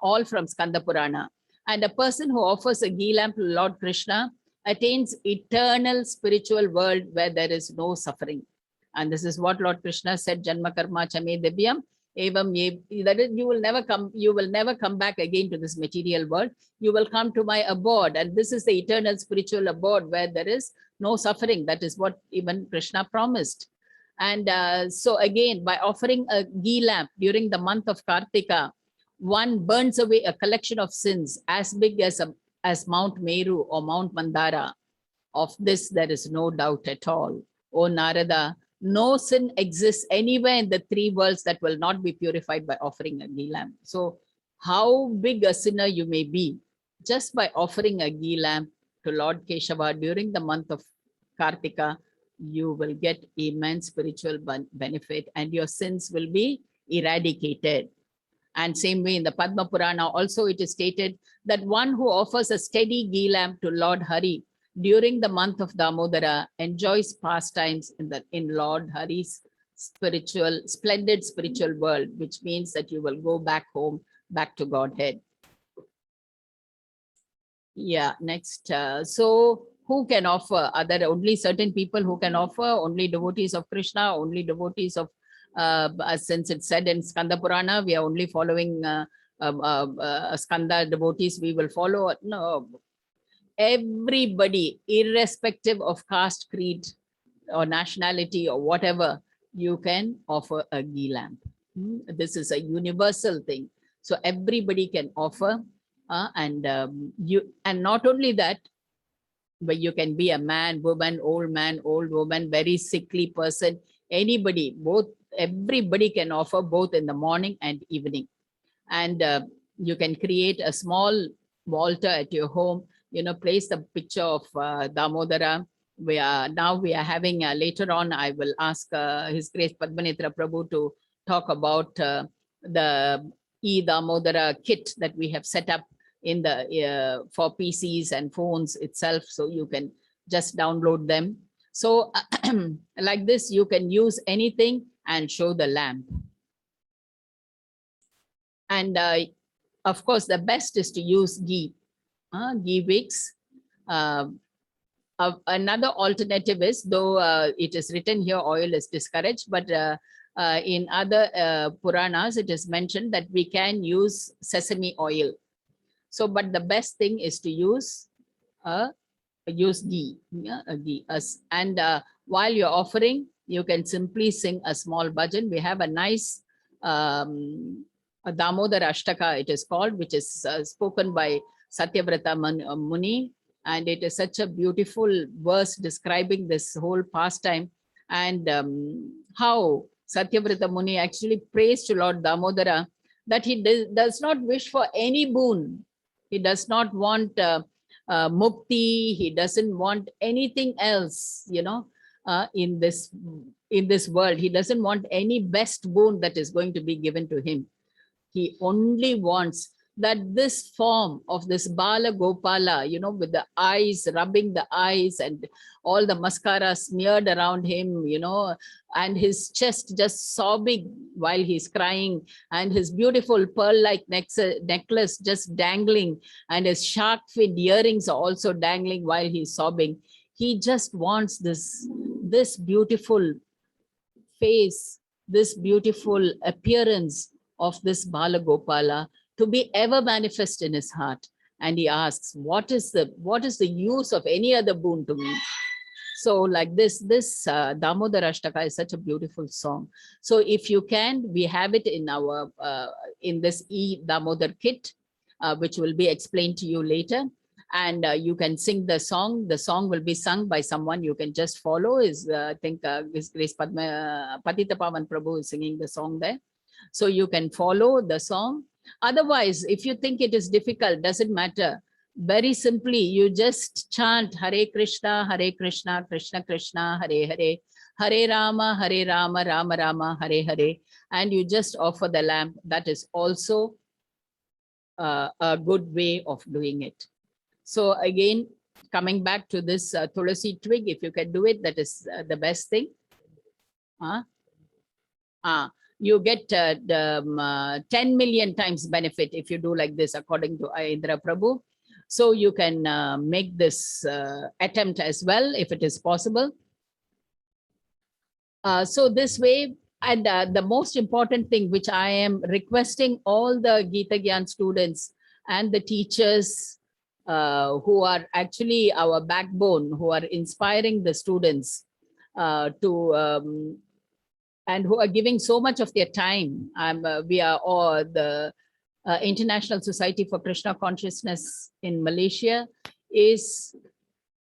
all from Skanda Purana. And a person who offers a ghee lamp to Lord Krishna attains eternal spiritual world where there is no suffering. And this is what Lord Krishna said, Janma Karma Chame Divyam. That is, you will never come back again to this material world. You will come to my abode. And this is the eternal spiritual abode where there is no suffering. That is what even Krishna promised. And so again, by offering a ghee lamp during the month of Kartika, one burns away a collection of sins as big as Mount Meru or Mount Mandara. Of this, there is no doubt at all. O Narada, no sin exists anywhere in the three worlds that will not be purified by offering a ghee lamp. So how big a sinner you may be, just by offering a ghee lamp to Lord Keshava during the month of Kartika, you will get immense spiritual benefit and your sins will be eradicated. And same way in the Padma Purana also it is stated that one who offers a steady ghee lamp to Lord Hari during the month of Damodara enjoys pastimes in Lord Hari's splendid spiritual world, which means that you will go back home, back to Godhead. Yeah, next. So who can offer? Are there only certain people who can offer? Only devotees of Krishna, only devotees of, since it's said in Skanda Purana, we are only following Skanda devotees, we will follow. No, everybody, irrespective of caste, creed, or nationality, or whatever, you can offer a ghee lamp. This is a universal thing. So everybody can offer. And not only that, but you can be a man, woman, old woman, very sickly person, anybody, everybody can offer both in the morning and evening. And you can create a small altar at your home, place the picture of Damodara. We are having later on, I will ask His Grace Padmanitra Prabhu to talk about the e-Damodara kit that we have set up in the for PCs and phones itself, so you can just download them. So like this, you can use anything and show the lamp. And of course, the best is to use ghee wicks. Another alternative is, though it is written here, oil is discouraged, but in other Puranas, it is mentioned that we can use sesame oil. So, but the best thing is to use ghee. And while you're offering, you can simply sing a small bhajan. We have a nice Damodara Ashtaka, it is called, which is spoken by Satyavrata Muni. And it is such a beautiful verse describing this whole pastime, and how Satyavrata Muni actually prays to Lord Damodara that he does not wish for any boon. He does not want mukti. He doesn't want anything else, in this world. He doesn't want any best boon that is going to be given to him. He only wants that this form of this Bala Gopala, with the eyes, rubbing the eyes and all the mascara smeared around him, and his chest just sobbing while he's crying, and his beautiful pearl-like necklace just dangling, and his shark fin earrings are also dangling while he's sobbing. He just wants this beautiful face, this beautiful appearance of this Bala Gopala to be ever manifest in his heart. And he asks, what is the use of any other boon to me? So like this Damodara Ashtaka is such a beautiful song. So if you can, we have it in our in this e-Damodar kit, which will be explained to you later. And you can sing the song. The song will be sung by someone you can just follow. I think His Grace Patita Pavan Prabhu is singing the song there. So you can follow the song. Otherwise, if you think it is difficult, doesn't matter. Very simply, you just chant Hare Krishna, Krishna Krishna, Hare Hare, Hare Rama, Rama Rama, Hare Hare, and you just offer the lamp. That is also a good way of doing it. So again, coming back to this Tulasi twig, if you can do it, that is the best thing. You get 10 million times benefit if you do like this, according to Indra Prabhu. So you can make this attempt as well, if it is possible. So this way, and the most important thing, which I am requesting all the Gita Gyan students and the teachers who are actually our backbone, who are inspiring the students and who are giving so much of their time. We are all the International Society for Krishna Consciousness in Malaysia is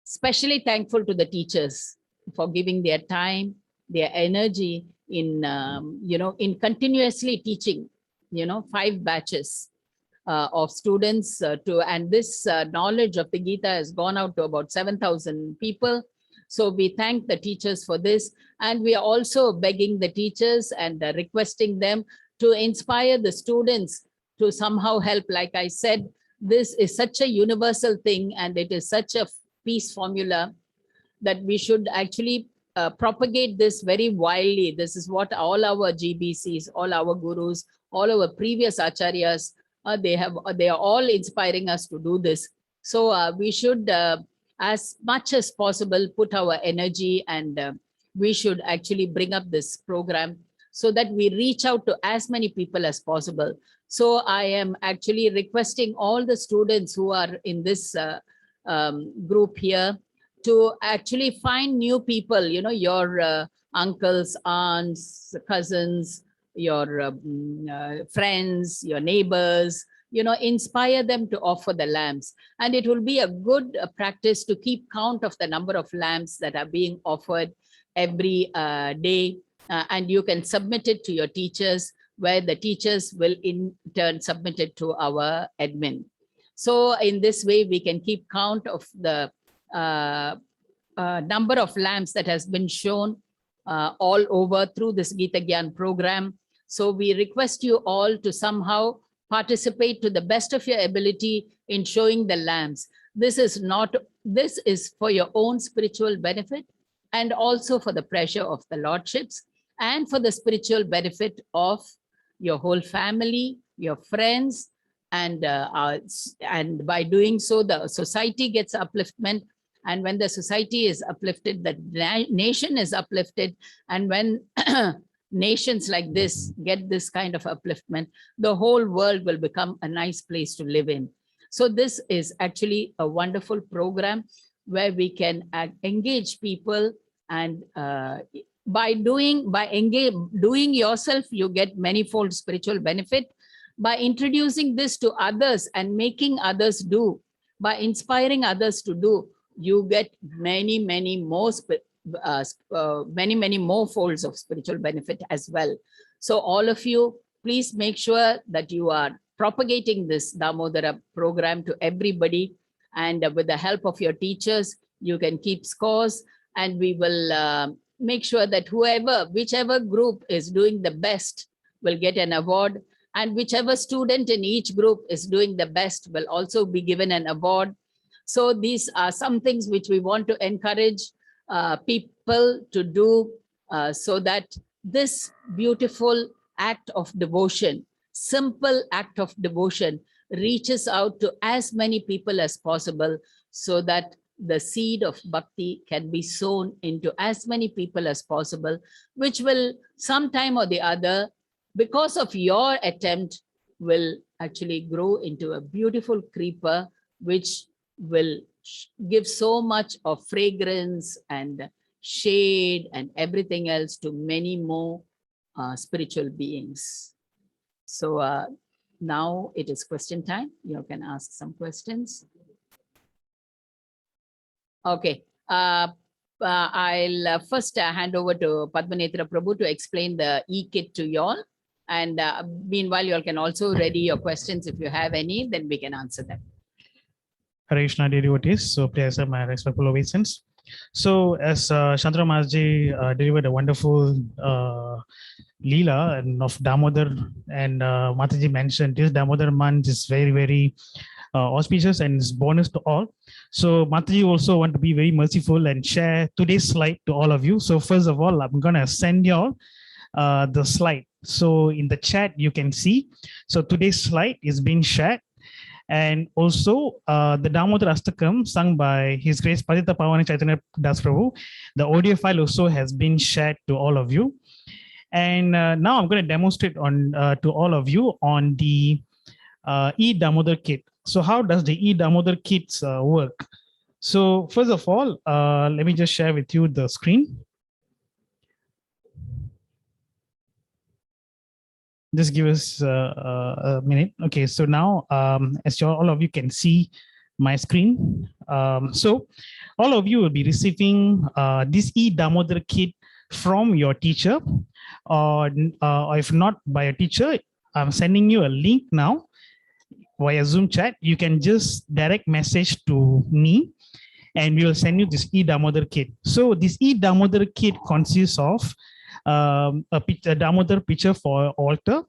especially thankful to the teachers for giving their time, their energy in, in continuously teaching, 5 batches of students and this knowledge of the Gita has gone out to about 7,000 people. So we thank the teachers for this, and we are also begging the teachers and requesting them to inspire the students to somehow help. Like I said, this is such a universal thing, and it is such a peace formula that we should actually propagate this very widely. This is what all our GBCs, all our gurus, all our previous acharyas, they are all inspiring us to do this. So we should, as much as possible, put our energy, and we should actually bring up this program so that we reach out to as many people as possible. So I am actually requesting all the students who are in this group here to actually find new people, your uncles, aunts, cousins, your friends, your neighbors, inspire them to offer the lamps. And it will be a good practice to keep count of the number of lamps that are being offered every day. And you can submit it to your teachers, where the teachers will in turn submit it to our admin. So in this way, we can keep count of the number of lamps that has been shown all over through this Gita Gyan program. So we request you all to somehow participate to the best of your ability in showing the lamps. This is for your own spiritual benefit, and also for the pleasure of the lordships, and for the spiritual benefit of your whole family, your friends, and by doing so, the society gets upliftment. And when the society is uplifted, the nation is uplifted. And when nations like this get this kind of upliftment, the whole world will become a nice place to live in. So this is actually a wonderful program where we can engage people, and by doing yourself, you get manifold spiritual benefit. By introducing this to others and making others do, by inspiring others to do, you get many more folds of spiritual benefit as well. So all of you, please make sure that you are propagating this Damodara program to everybody, and with the help of your teachers, you can keep scores, and we will make sure that whichever group is doing the best will get an award, and whichever student in each group is doing the best will also be given an award. So these are some things which we want to encourage people to do, so that this beautiful act of devotion, simple act of devotion, reaches out to as many people as possible, so that the seed of bhakti can be sown into as many people as possible, which will sometime or the other, because of your attempt, will actually grow into a beautiful creeper, which will give so much of fragrance and shade and everything else to many more spiritual beings. So now it is question time. You can ask some questions. Okay. I'll first hand over to Padmanetra Prabhu to explain the e-kit to you all. And meanwhile, you all can also ready your questions. If you have any, then we can answer them. Hare Krishna, dear devotees. So please have my respectful obeisance. So as Shantanu Maharaj delivered a wonderful Leela and of Damodar, and Mataji mentioned this Damodar month is very auspicious and is bonus to all. So Mataji also want to be very merciful and share today's slide to all of you. So first of all, I'm gonna send you all the slide. So in the chat you can see. So today's slide is being shared. And also the Damodar Astakam sung by His Grace Patita Pavana Chaitanya Das Prabhu, the audio file also has been shared to all of you. And now I'm going to demonstrate on to all of you on the e-Damodar kit. So how does the e-Damodar kits work? So first of all, let me just share with you the screen. Just give us a minute. Okay, so now as all of you can see my screen. So all of you will be receiving this e-Damodar kit from your teacher, or if not by a teacher, I'm sending you a link now via Zoom chat. You can just direct message to me and we will send you this e-Damodar kit. So this e-Damodar kit consists of a Damodar picture for altar,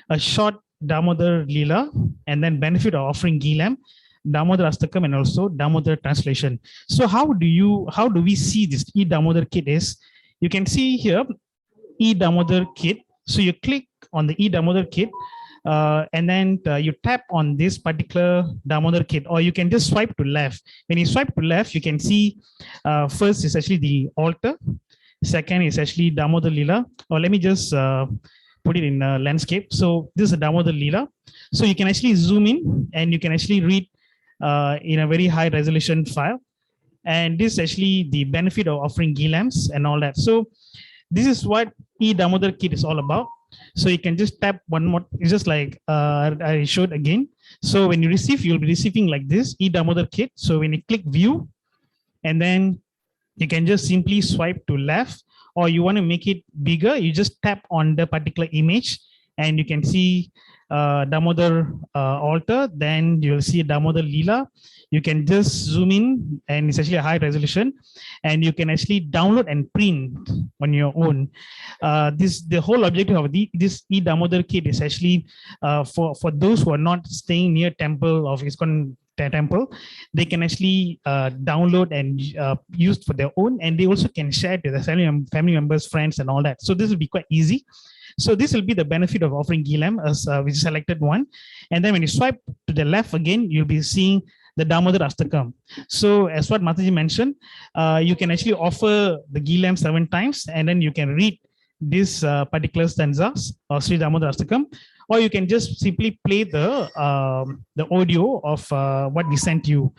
a short Damodar Leela, and then benefit of offering ghee lamp, Damodar Astakam, and also Damodar translation. So how do we see this E Damodar kit is, you can see here E Damodar kit. So you click on the E Damodar kit, and then you tap on this particular Damodar kit, or you can just swipe to left. When you swipe to left, you can see first is actually the altar. Second is actually Damodar Leela, or let me just put it in landscape. So this is a Damodar Leela. So you can actually zoom in and you can actually read in a very high resolution file. And this is actually the benefit of offering ghee lamps and all that. So this is what E Damodar kit is all about. So you can just tap one more, it's just like I showed again. So when you receive, you'll be receiving like this E Damodar kit. So when you click view, and then you can just simply swipe to left, or you want to make it bigger, you just tap on the particular image and you can see Damodar altar, then you'll see Damodar Leela. You can just zoom in and it's actually a high resolution, and you can actually download and print on your own. The whole objective of this E Damodar kit is actually for those who are not staying near temple of ISKCON temple, they can actually download and use for their own, and they also can share to their family members, friends, and all that. So this will be quite easy. So this will be the benefit of offering ghee lamp as we selected one. And then when you swipe to the left again, you'll be seeing the Damodar Astakam. So as what Mataji mentioned, you can actually offer the ghee lamp 7 times, and then you can read this particular stanzas of Sri Damodar Astakam, or you can just simply play the audio of what we sent you.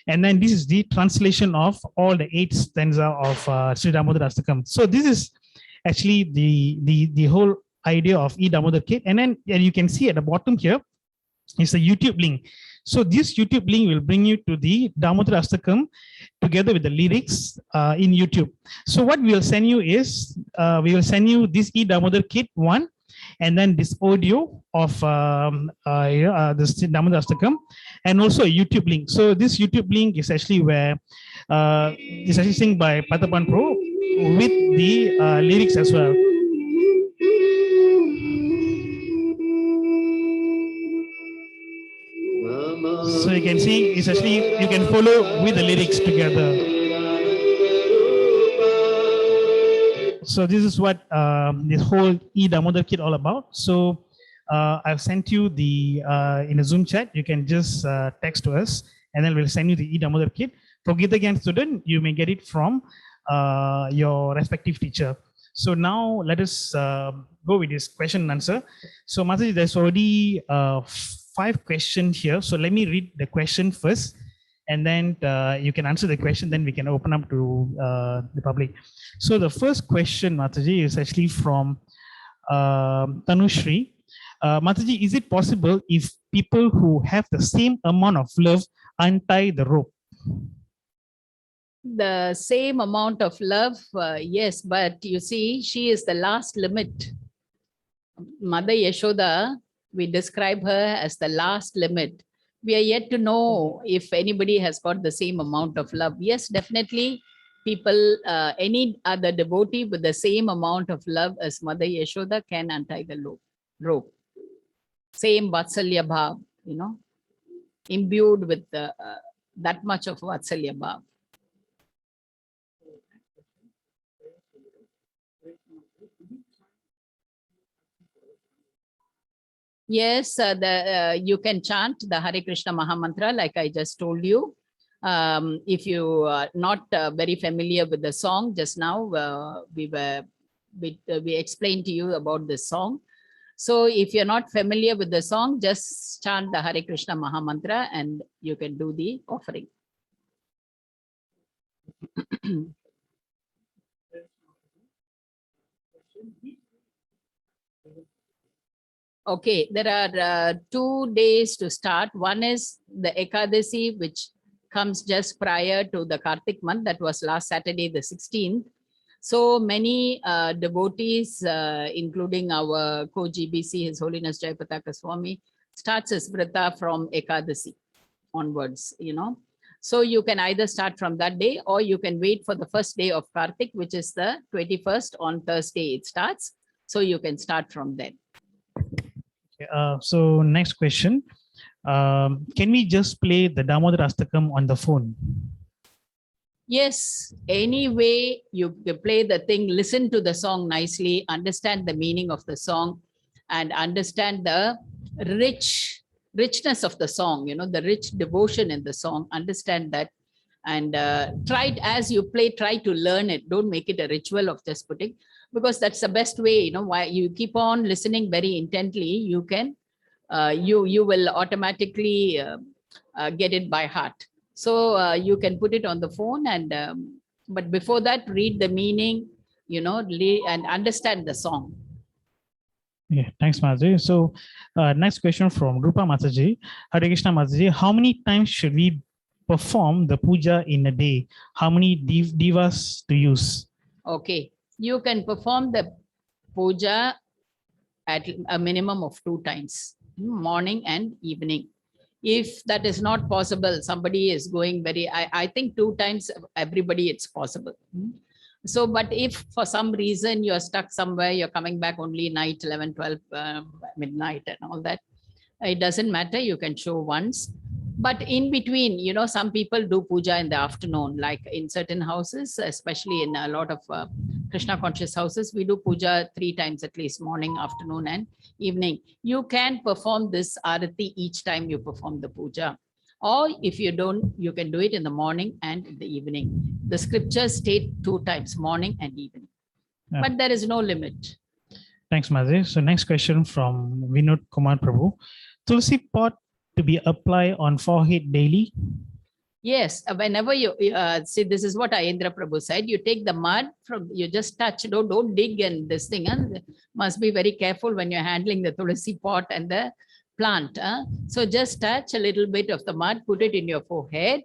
And then this is the translation of all the 8 stanza of Sri Damodar Astakam. So this is actually the whole idea of E Damodar kit. And then you can see at the bottom here is a YouTube link. So this YouTube link will bring you to the Damodar Astakam together with the lyrics in YouTube. So what we will send you is, we will send you this E Damodar kit 1, and then this audio of this Damodar Astakam, and also a YouTube link. So this YouTube link is actually where it's actually sung by Patapan Pro with the lyrics as well. So you can see it's actually, you can follow with the lyrics together. So this is what this whole E Damodar kit all about. So I've sent you the in a Zoom chat. You can just text to us, and then we'll send you the E Damodar kit. For Gita Gyan student, you may get it from your respective teacher. So now let us go with this question and answer. So Mataji, there's already 5 questions here. So let me read the question first, and then you can answer the question, then we can open up to the public. So the first question, Mataji, is actually from Tanushri. Mataji, is it possible if people who have the same amount of love untie the rope? The same amount of love, yes, but you see, she is the last limit. Mother Yashoda, we describe her as the last limit. We are yet to know if anybody has got the same amount of love. Yes, definitely people, any other devotee with the same amount of love as Mother Yashoda can untie the rope. Same Vatsalya Bhav, you know, imbued with that much of Vatsalya Bhav. Yes, you can chant the Hare Krishna Mahamantra like I just told you. If you are not very familiar with the song, just now we explained to you about this song. So if you're not familiar with the song, just chant the Hare Krishna Mahamantra and you can do the offering. Okay, there are 2 days to start. One is the Ekadasi, which comes just prior to the Kartik month. That was last Saturday, the 16th. So many devotees, including our co-GBC, His Holiness Jayapataka Swami, starts his Vrata from Ekadasi onwards, you know. So you can either start from that day, or you can wait for the first day of Kartik, which is the 21st. On Thursday it starts. So you can start from then. So next question. Can we just play the Damodar Astakam on the phone? Yes, anyway, you play the thing, listen to the song nicely, understand the meaning of the song, and understand the richness of the song, the rich devotion in the song, understand that. And try it as you play, try to learn it. Don't make it a ritual of just putting, because that's the best way, why you keep on listening very intently, you can, you will automatically get it by heart. So you can put it on the phone, and but before that, read the meaning, and understand the song. Yeah, thanks, Mataji. So next question from Rupa Mataji. Hare Krishna Mataji, how many times should we perform the puja in a day? How many divas to use? Okay, you can perform the puja at a minimum of 2 times, morning and evening. If that is not possible, somebody is going I think 2 times everybody, it's possible. So, but if for some reason you're stuck somewhere, you're coming back only night, 11, 12, midnight and all that, it doesn't matter, you can show once. But in between, some people do puja in the afternoon, like in certain houses, especially in a lot of Krishna conscious houses, we do puja 3 times at least, morning, afternoon and evening. You can perform this arati each time you perform the puja. Or if you don't, you can do it in the morning and in the evening. The scriptures state 2 times, morning and evening. Yeah. But there is no limit. Thanks, Mataji. So next question from Vinod Kumar Prabhu. Tulsi pot to be applied on forehead daily? Yes, whenever you see, this is what Ayendra Prabhu said. You take the mud from, you just touch, don't dig and this thing. And must be very careful when you're handling the tulsi pot and the plant. So just touch a little bit of the mud, put it in your forehead,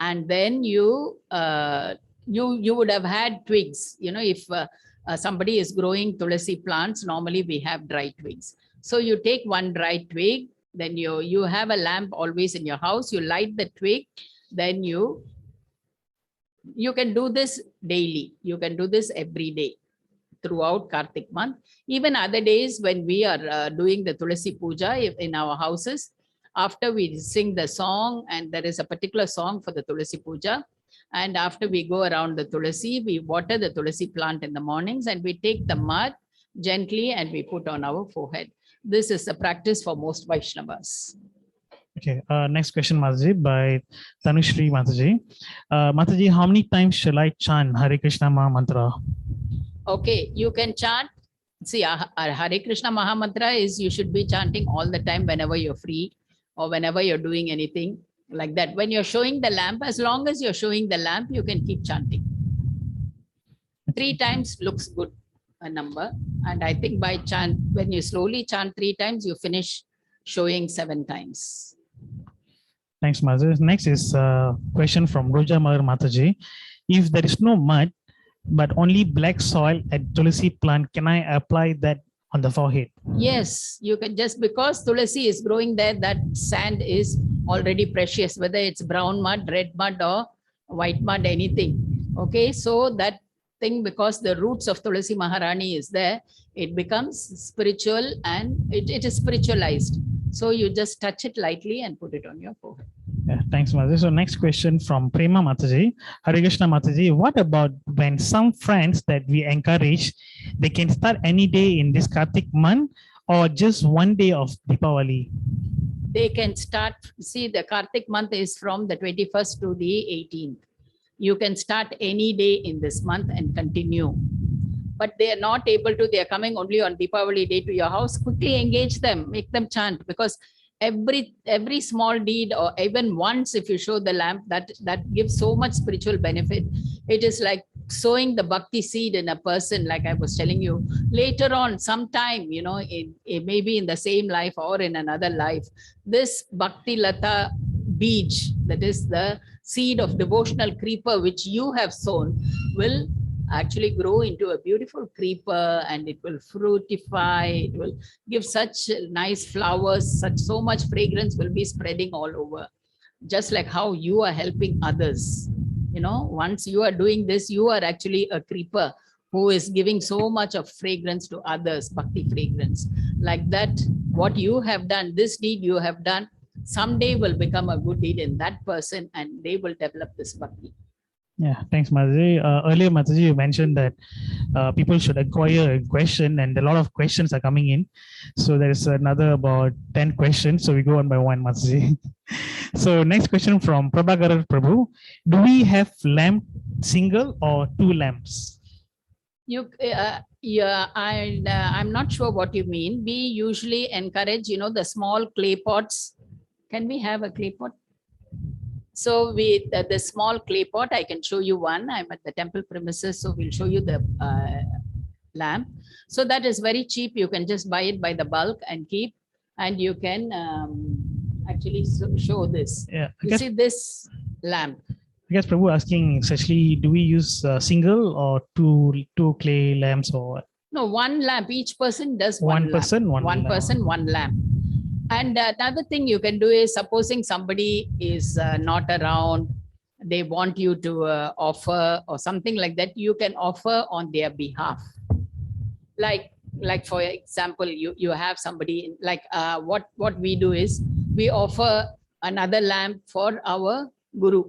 and then you would have had twigs. If somebody is growing tulsi plants, normally we have dry twigs. So you take one dry twig, then you have a lamp always in your house, you light the twig, then you can do this daily. You can do this every day throughout Kartik month. Even other days when we are doing the Tulasi Puja in our houses, after we sing the song, and there is a particular song for the Tulasi Puja, and after we go around the Tulasi, we water the Tulasi plant in the mornings, and we take the mud gently and we put on our forehead. This is a practice for most Vaishnavas. Okay, next question, Mataji, by Tanushri Mataji. Mataji, how many times shall I chant Hare Krishna Maha Mantra? Okay, you can chant. See, our Hare Krishna Maha Mantra is, you should be chanting all the time whenever you're free or whenever you're doing anything like that. When you're showing the lamp, as long as you're showing the lamp, you can keep chanting. 3 times looks good, a number. And I think by chant, when you slowly chant 3 times, you finish showing 7 times. Thanks, Mataji. Next is a question from Roja Mar Mataji. If there is no mud, but only black soil at Tulasi plant, can I apply that on the forehead? Yes, you can, just because Tulasi is growing there, that sand is already precious, whether it's brown mud, red mud or white mud, anything. Okay, so that thing, because the roots of Tulasi Maharani is there, it becomes spiritual and it is spiritualized. So you just touch it lightly and put it on your forehead. Yeah, thanks, Mataji. So next question from Prema Mataji. Hare Krishna Mataji, what about when some friends that we encourage, they can start any day in this Kartik month or just one day of Deepavali? They can start, see, the Kartik month is from the 21st to the 18th. You can start any day in this month and continue. But they are not able to, they are coming only on Deepavali day to your house, quickly engage them, make them chant, because every small deed, or even once if you show the lamp, that gives so much spiritual benefit. It is like sowing the bhakti seed in a person, like I was telling you. Later on, sometime, it may be in the same life or in another life, this bhakti lata beej, that is the seed of devotional creeper which you have sown, will actually grow into a beautiful creeper, and it will fruitify, it will give such nice flowers, so much fragrance will be spreading all over. just like how you are helping others. You know, once you are doing this, you are actually a creeper who is giving so much of fragrance to others, bhakti fragrance. Like that, what you have done, this deed you have done, someday will become a good deed in that person and they will develop this bhakti. Yeah, thanks, Mataji. Earlier, Mataji, you mentioned that people should acquire a question, and a lot of questions are coming in. So there's another about 10 questions. So we go one by one, Mataji. So next question from Prabhakar Prabhu. Do we have lamp single or two lamps? I'm not sure what you mean. We usually encourage, you know, the small clay pots. Can we have a clay pot? So the small clay pot, I can show you one. I'm at the temple premises, so we'll show you the lamp. So that is very cheap. You can just buy it by the bulk and keep, and you can actually show this. Yeah, You see this lamp. I guess Prabhu asking essentially, do we use single or two clay lamps, or No, one lamp. Each person does one lamp. person, one lamp? Person, one lamp. And another thing you can do is, supposing somebody is not around, they want you to offer or something like that, you can offer on their behalf. Like for example, you have somebody like what we do is we offer another lamp for our guru.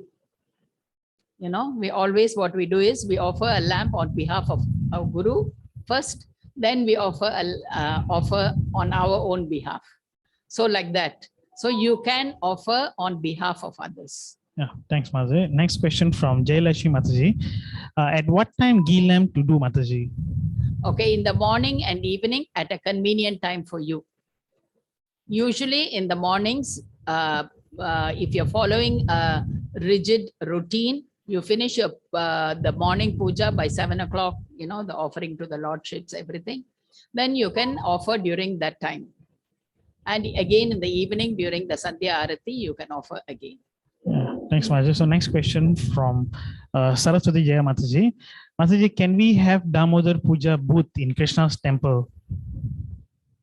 You know, we always, what we do is we offer a lamp on behalf of our guru first, then we offer offer on our own behalf. So like that. So you can offer on behalf of others. Yeah, thanks, Mataji. Next question from Jayalakshmi Mataji. At what time ghee lamp to do, Mataji? Okay, in the morning and evening at a convenient time for you. Usually in the mornings, if you're following a rigid routine, you finish your, the morning puja by 7 o'clock, you know, the offering to the lordships, everything. Then you can offer during that time. And again, in the evening during the Sandhya Arati, you can offer again. Yeah, thanks, Mataji. So next question from Saraswati Jaya Mataji. Mataji, can we have Damodar Puja booth in Krishna's temple?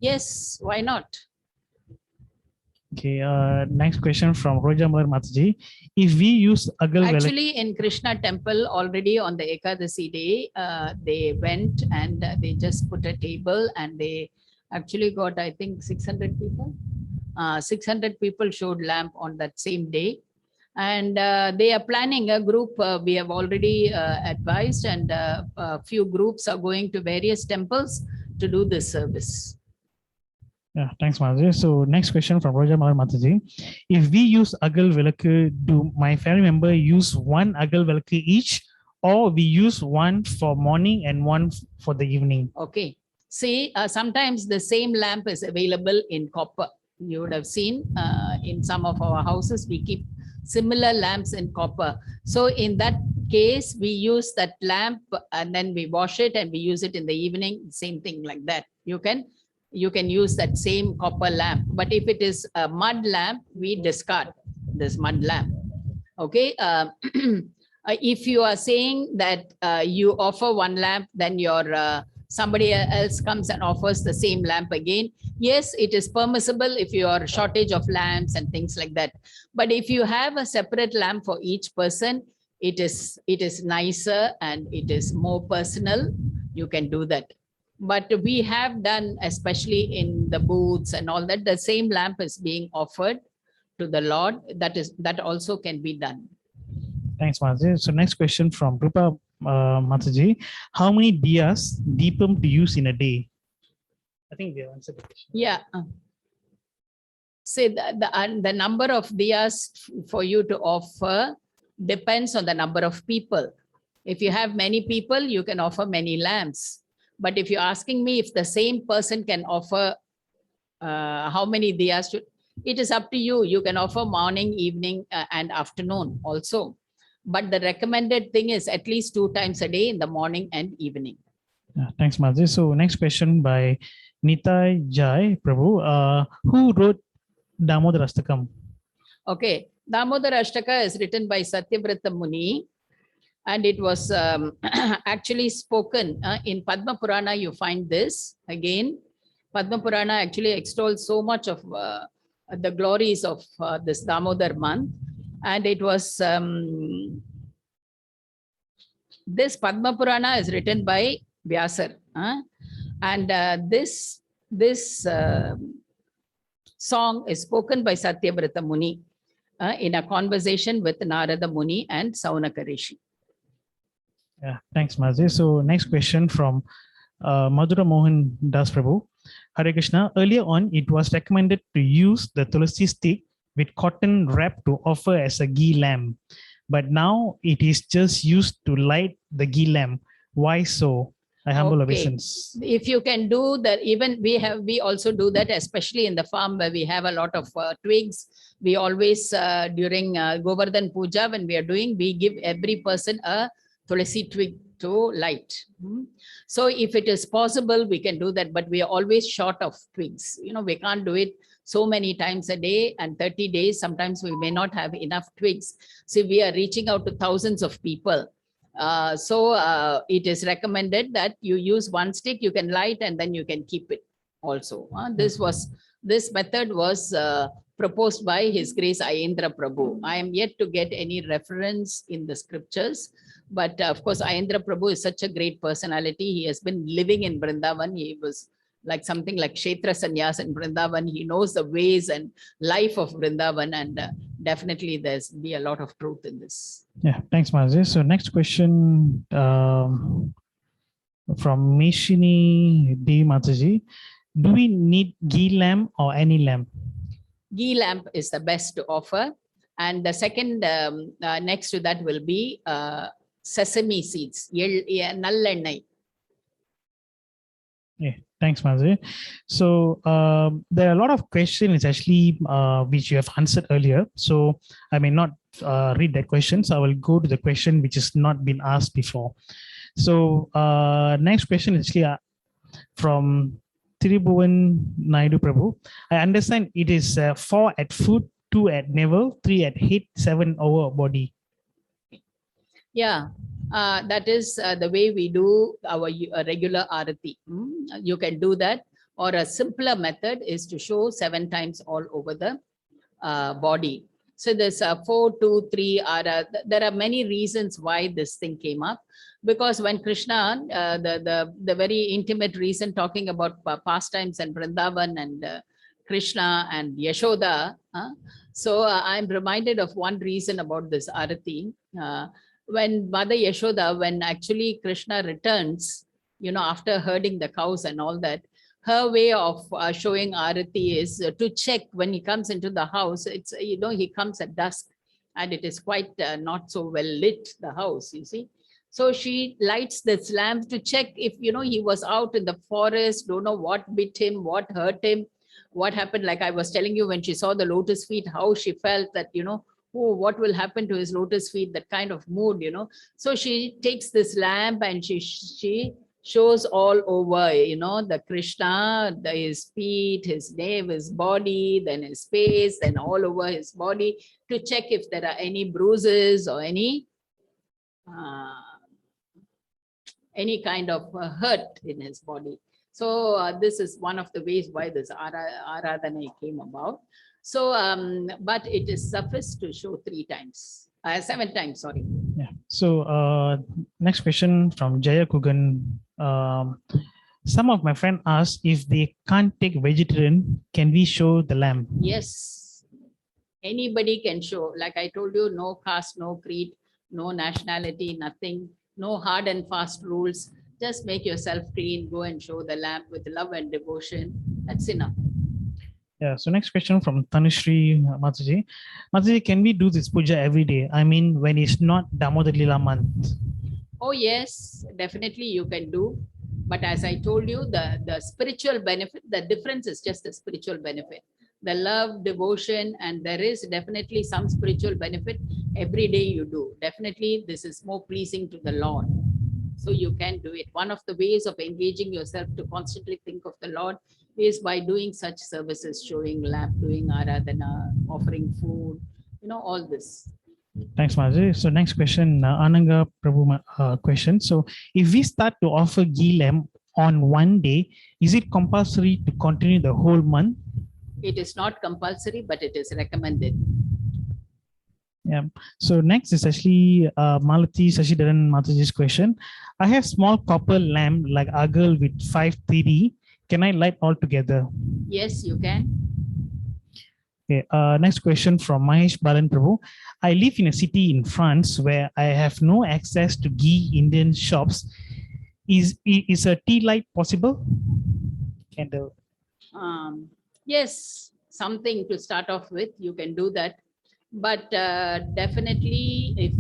Yes, why not? Okay, next question from Rojamar Mataji. If we use Agal Actually, in Krishna temple already on the Ekadasi day, they went and they just put a table and they actually got, I think, 600 people. 600 people showed lamp on that same day. And they are planning a group. We have already advised, and a few groups are going to various temples to do this service. Yeah, thanks, Mataji. So next question from Roja Mahar Mataji. If we use Agal Velakku, do my family member use one Agal Velakku each, or we use one for morning and one for the evening? Okay. See, sometimes the same lamp is available in copper. You would have seen in some of our houses, we keep similar lamps in copper. So in that case, we use that lamp and then we wash it and we use it in the evening, same thing like that. You can use that same copper lamp. But if it is a mud lamp, we discard this mud lamp. Okay. If you are saying that you offer one lamp, then your somebody else comes and offers the same lamp again. Yes, it is permissible if you are shortage of lamps and things like that. But if you have a separate lamp for each person, it is nicer and it is more personal. You can do that. But we have done, especially in the booths and all that, the same lamp is being offered to the Lord. That also can be done. Thanks, Mataji. So next question from Rupa Mataji. How many diyas, deepam to use in a day? I think they answered the question. Yeah. Say the number of diyas for you to offer depends on the number of people. If you have many people, you can offer many lamps. But if you're asking me if the same person can offer how many diyas, it is up to you. You can offer morning, evening, and afternoon also. But the recommended thing is at least 2 times a day in the morning and evening. Yeah, thanks, Mataji. So next question by Nitai Jai Prabhu. Who wrote Damodar Ashtakam? Okay, Damodar Ashtaka is written by Satyavrata Muni. And it was actually spoken in Padma Purana. You find this again. Padma Purana actually extols so much of the glories of this Damodar month. And it was, this Padma Purana is written by Vyasar. And this song is spoken by Satyavrata Muni in a conversation with Narada Muni and Saunaka Rishi. Yeah, thanks, Mazi. So next question from Madhura Mohan Das Prabhu. Hare Krishna. Earlier on, it was recommended to use the tulsi stick with cotton wrap to offer as a ghee lamp. But now it is just used to light the ghee lamp. Why so? I humble Okay. obeisance. If you can do that, even we also do that, especially in the farm where we have a lot of twigs. We always during Govardhan Puja, when we are doing, we give every person a tulsi twig to light. So if it is possible, we can do that, but we are always short of twigs. You know, we can't do it so many times a day, and 30 days, sometimes we may not have enough twigs. So we are reaching out to thousands of people. So it is recommended that you use one stick, you can light, and then you can keep it also. This method was proposed by His Grace Ayendra Prabhu. I am yet to get any reference in the scriptures, but of course Ayendra Prabhu is such a great personality. He has been living in Vrindavan. He was like something like Kshetra Sannyas in Vrindavan. He knows the ways and life of Vrindavan, and definitely there's be a lot of truth in this. Yeah, thanks, Mazi. So next question from Mishini D. Mataji. Do we need ghee lamp or any lamp? Ghee lamp is the best to offer. And the second next to that will be sesame seeds, nallennai. Yeah, thanks, Mazi. So there are a lot of questions actually which you have answered earlier. So I may not read that question. So I will go to the question which has not been asked before. So next question is actually from Tiribhuvan Naidu Prabhu. I understand it is 4 at foot, 2 at navel, 3 at head, 7 over body. Yeah, that is the way we do our regular arati. You can do that, or a simpler method is to show 7 times all over the body. So there's 4, 2, 3. There are many reasons why this thing came up, because when Krishna, the very intimate reason talking about pastimes and Vrindavan and Krishna and Yashoda. So I'm reminded of one reason about this arati. When Mother Yashoda, when actually Krishna returns, you know, after herding the cows and all that, her way of showing arati is to check when he comes into the house. It's, you know, he comes at dusk and it is quite not so well lit, the house, you see. So she lights this lamp to check if, you know, he was out in the forest, don't know what bit him, what hurt him, what happened. Like I was telling you, when she saw the lotus feet, how she felt that, you know, oh, what will happen to his lotus feet, that kind of mood, you know. So she takes this lamp and she shows all over, you know, the Krishna, his feet, his name, his body, then his face, then all over his body, to check if there are any bruises or any kind of hurt in his body. So this is one of the ways why this Aradhana came about. So, but it is sufficient to show 7 times, sorry. Yeah. So next question from Jaya Kugan. Some of my friends asked if they can't take vegetarian, can we show the lamb? Yes, anybody can show. Like I told you, no caste, no creed, no nationality, nothing, no hard and fast rules. Just make yourself clean, go and show the lamb with love and devotion. That's enough. Yeah, so next question from Tanushree Mataji. Mataji, can we do this puja every day? I mean, when it's not Damodar Lila month. Oh yes, definitely you can do. But as I told you, the spiritual benefit, the difference is just the spiritual benefit. The love, devotion, and there is definitely some spiritual benefit every day you do. Definitely this is more pleasing to the Lord. So you can do it. One of the ways of engaging yourself to constantly think of the Lord is by doing such services, showing lamp, doing aradhana, offering food, you know, all this. Thanks, Maji. So next question, Ananga Prabhu question. So if we start to offer ghee lamp on one day, is it compulsory to continue the whole month? It is not compulsory, but it is recommended. Yeah. So next is actually Malati Sashidharan Mataji's question. I have small copper lamp like Agal with 5 3D. Can I light all together? Yes, you can. Okay. Next question from Mahesh Balan Prabhu. I live in a city in France where I have no access to ghee Indian shops. Is a tea light possible? Candle. Yes, something to start off with, you can do that. But definitely, if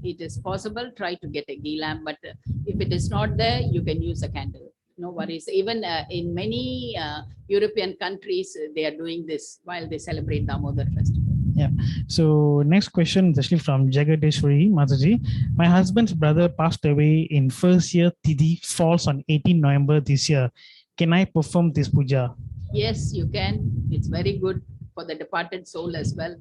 it is possible, try to get a ghee lamp. But if it is not there, you can use a candle. No worries. Even in many European countries, they are doing this while they celebrate Damodar festival. Yeah. So next question is actually from Jagadeshwari Mataji. My husband's brother passed away in first year Tithi falls on 18 November this year. Can I perform this puja? Yes, you can. It's very good for the departed soul as well.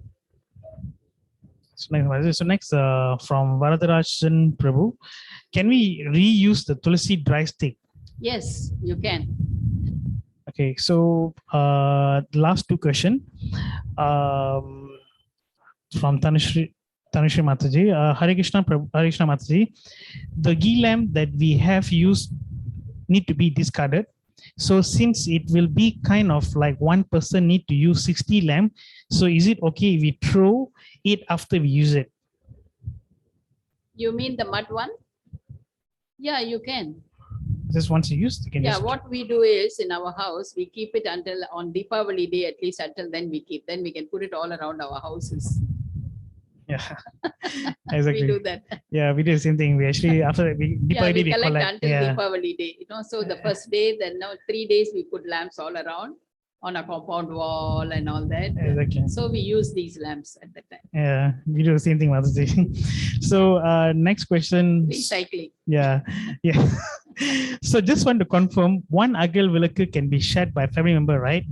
So next from Varadarajan Prabhu. Can we reuse the Tulsi dry stick? Yes, you can. Okay, so the last two questions from Tanushree Mataji. Hare Krishna Mataji. The ghee lamp that we have used need to be discarded. So since it will be kind of like one person need to use 60 lamp, so is it okay if we throw it after we use it? You mean the mud one? Yeah, you can. Just once you use, you can Yeah, use it. what we do is in our house, we keep it until on Deepavali day, at least until then we keep. Then we can put it all around our houses. Yeah, We exactly. do that. Yeah, we do the same thing. We actually after we Yeah, Deepavali, we we collect collect. until Yeah, Deepavali day. So the first day, then now 3 days we put lamps all around on a compound wall and all that. exactly. So we use these lamps at that time. Yeah, we do the same thing, Mataji. So next question. Recycling. Yeah, yeah. So just want to confirm, one agal vilakku can be shared by family member, right?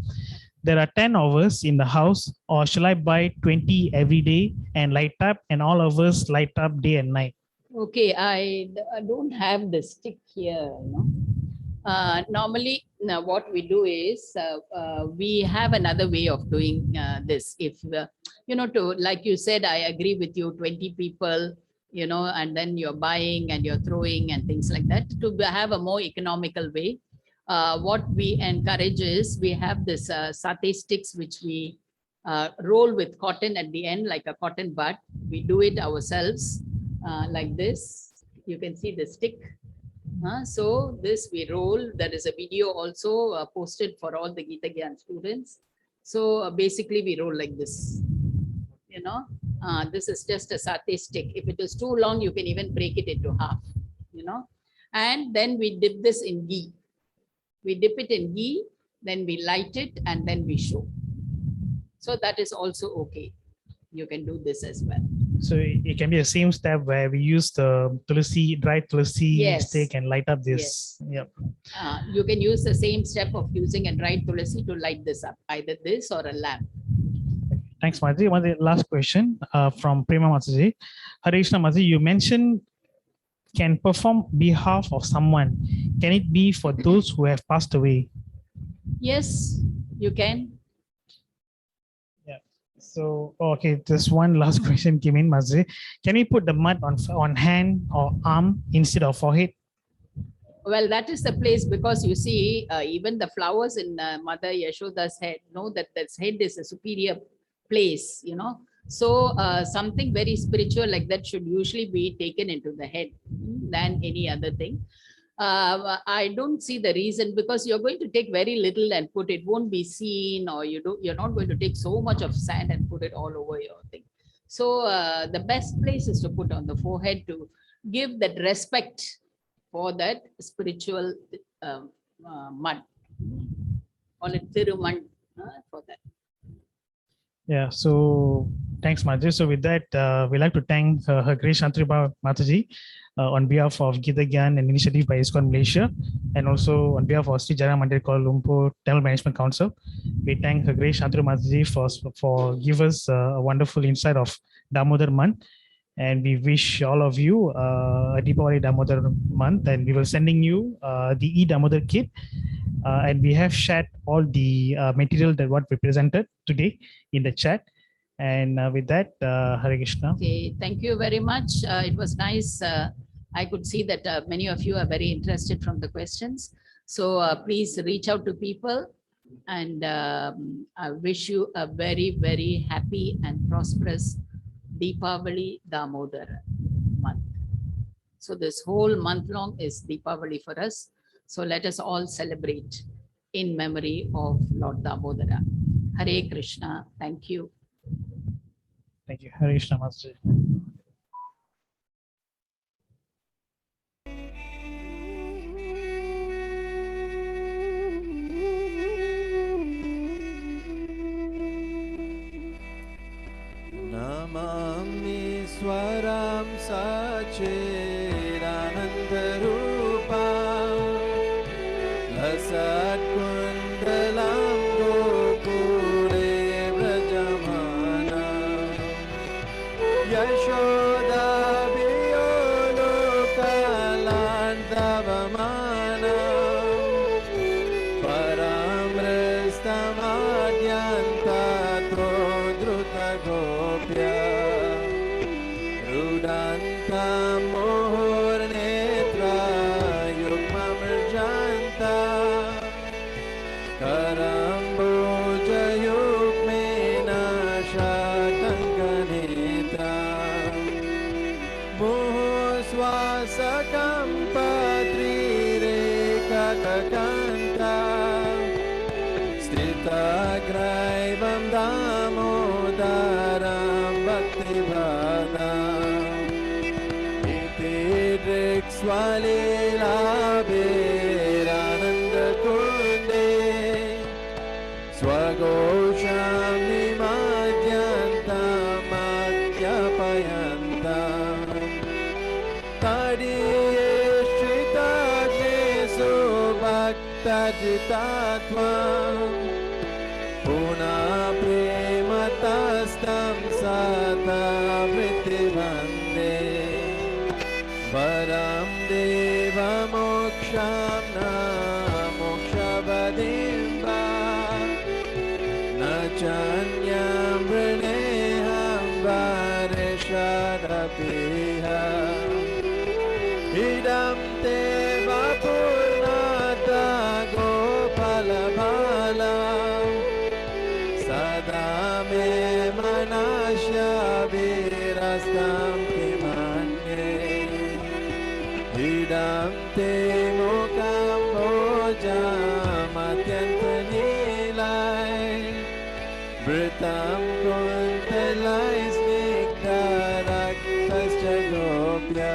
There are 10 of us in the house, or shall I buy 20 every day and light up, and all of us light up day and night? Okay, I don't have the stick here. Normally, what we do is we have another way of doing this. If to like you said, I agree with you. 20 people, and then you're buying and you're throwing and things like that. To have a more economical way, what we encourage is we have this satay sticks which we roll with cotton at the end, like a cotton bud. We do it ourselves like this. You can see the stick. So this we roll. There is a video also posted for all the Gita Gyan students. So basically we roll like this. This is just a satay stick. If it is too long, you can even break it into half. And then we dip this in ghee. We dip it in ghee, then we light it, and then we show. So that is also okay. You can do this as well. So it can be the same step where we use the tulsi, dry tulsi Yes. stick and light up this. Yep. You can use the same step of using a dried tulsi to light this up, either this or a lamp. Thanks, Mataji. One last question from Prema Mataji. Hare Krishna Mataji, you mentioned can perform behalf of someone. Can it be for those who have passed away? Yes, you can. So, okay, just one last question came in, Mataji. Can we put the mud on hand or arm instead of forehead? Well, that is the place, because you see, even the flowers in Mother Yashoda's head know that this head is a superior place, So something very spiritual like that should usually be taken into the head than any other thing. I don't see the reason, because you're going to take very little and put it, won't be seen, or you're not going to take so much of sand and put it all over your thing. So the best place is to put on the forehead to give that respect for that spiritual mud. Call it Tirumad for that. Yeah, so thanks, Mataji. So with that, we'd like to thank Her Grace Shantriba Mataji on behalf of Gita Gyan and initiative by ISKCON Malaysia, and also on behalf of Sri Jaya Mandir Kuala Lumpur Tamil Management Council. We thank Her Grace Shantriba Mataji for giving us a wonderful insight of Damodar month. And we wish all of you a Deepavali Damodar month, and we will sending you the e-Damodar kit. And we have shared all the material that what we presented today in the chat. And with that, Hare Krishna. Okay, thank you very much. It was nice. I could see that many of you are very interested from the questions. So please reach out to people, and I wish you a very, very happy and prosperous Deepavali Damodar month. So this whole month long is Deepavali for us. So let us all celebrate in memory of Lord Damodara. Hare Krishna. Thank you. Thank you. Hare Krishna, Master. Namami स्वरं सच्चिदानन्दरूपा लसत्कुण्डलं गोकुले व्रजमाना यशोदाभियोलोकलाण्डवमाना परामृष्टमाद्यन्तातो Gopya रुदन्तं मुहुर्नेत्रा युग्ममृजान्ता करम्बोजयुग्मेन शातङ्कनेत्रा मुहुस्वासकम्पत्रिरेककन्ता स्थितग्रैवं दामोदरं भक्तिभादाम् इति ऋक्स्वलीलाभिरानन्दकुन्दे स्वघोषं निमज्जन्तमद्यपयन्तम् तडीयश्रिताग्नेषु भक्तजितात्माम् पुनः प्रेमतस्तं सदा वृत्तिवन्दे वरं देवमोक्षं न मोक्षवदिं वा न चान्यं वृणेऽहं वर्षदपिह इदं ते वपुर्नाथा गोपालबाला सदा मे मनस्य वीरस्तं किमन्ये इदं ते मुखं भोजमत्यन्तनीलय वृतं कुन्तलै स्निग्धरक्तश्च गोप्या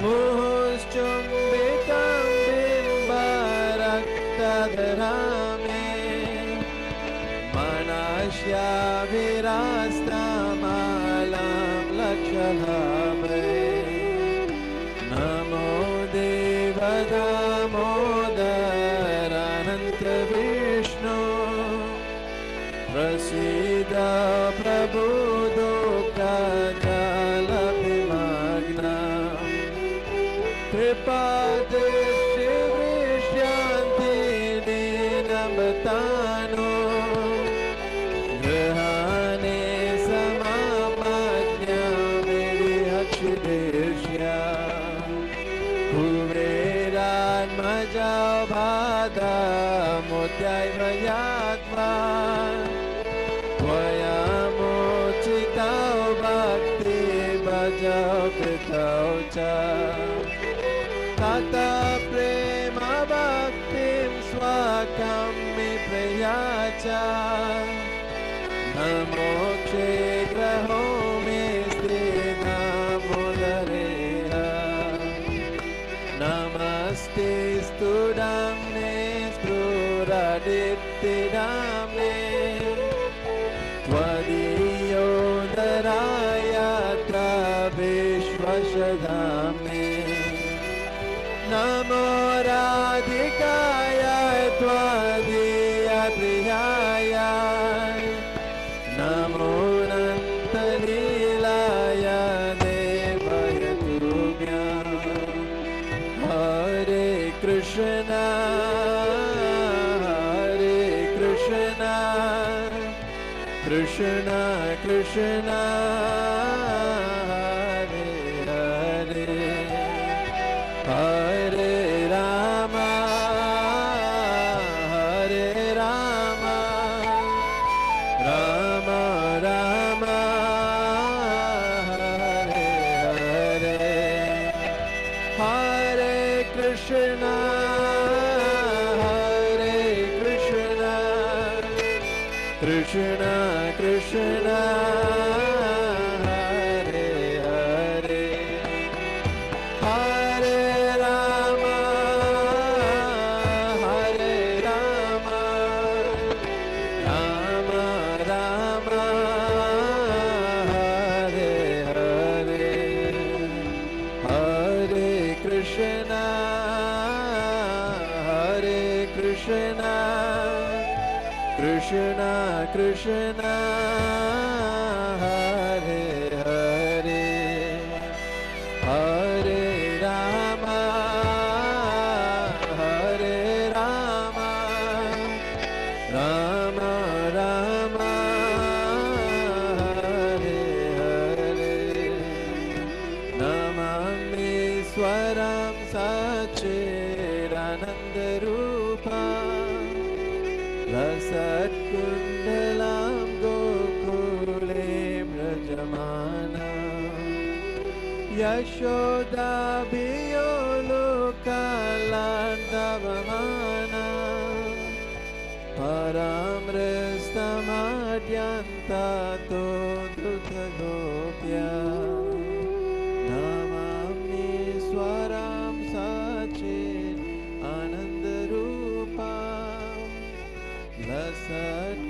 मुहुश्चुम्बितं बिम्बरक्तधरामे मनस्याभिरास्तमालं लक्षलाभे नमो देवदामोदरानन्तविष्णु प्रसीद प्रभु दुःखजलभिमग्नम् कृपादृष्टिवृष्यन्ति दीनवतानो गृहाणे समापज्ञामिडिहक्षिदेश्या कुबेरात्मजा भादामुद्यैवयात्मा त्वयामोचितौ भक्तिभजौ कृतौ च ततः प्रेम भक्तिं स्वाकं मे प्रिया च न मोक्षे ग्रहो मे स्थितामोदरेह नमस्ते स्तुदाम्ने स्फुरदित्तिदाम्ने त्वदीयोदरायत्र विश्वशधाम्ने नमो राधिकाय त्वदीयप्रियाय नमो नन्तलीलाय देवयतुभ्यं हरे Krishna Krishna Krishna Hare Hare Hare Rama Hare Rama Rama Rama Hare Hare Hare Krishna Hare Krishna Krishna Krishna Hare Hare Hare Rama Hare Rama Rama Rama Hare Hare Hare Krishna Hare Krishna Krishna Krishna Hare Hare Hare Rama Hare Rama Rama Rama Hare Hare Namami Swaram Sachidananda Rupa Rasatkundalam Gokule Brajamana Yashoda Biyolokalandavamana Paramrestamadhyanta Todrutagopya Namami Swaram Sachi Ananda Rupa Lasat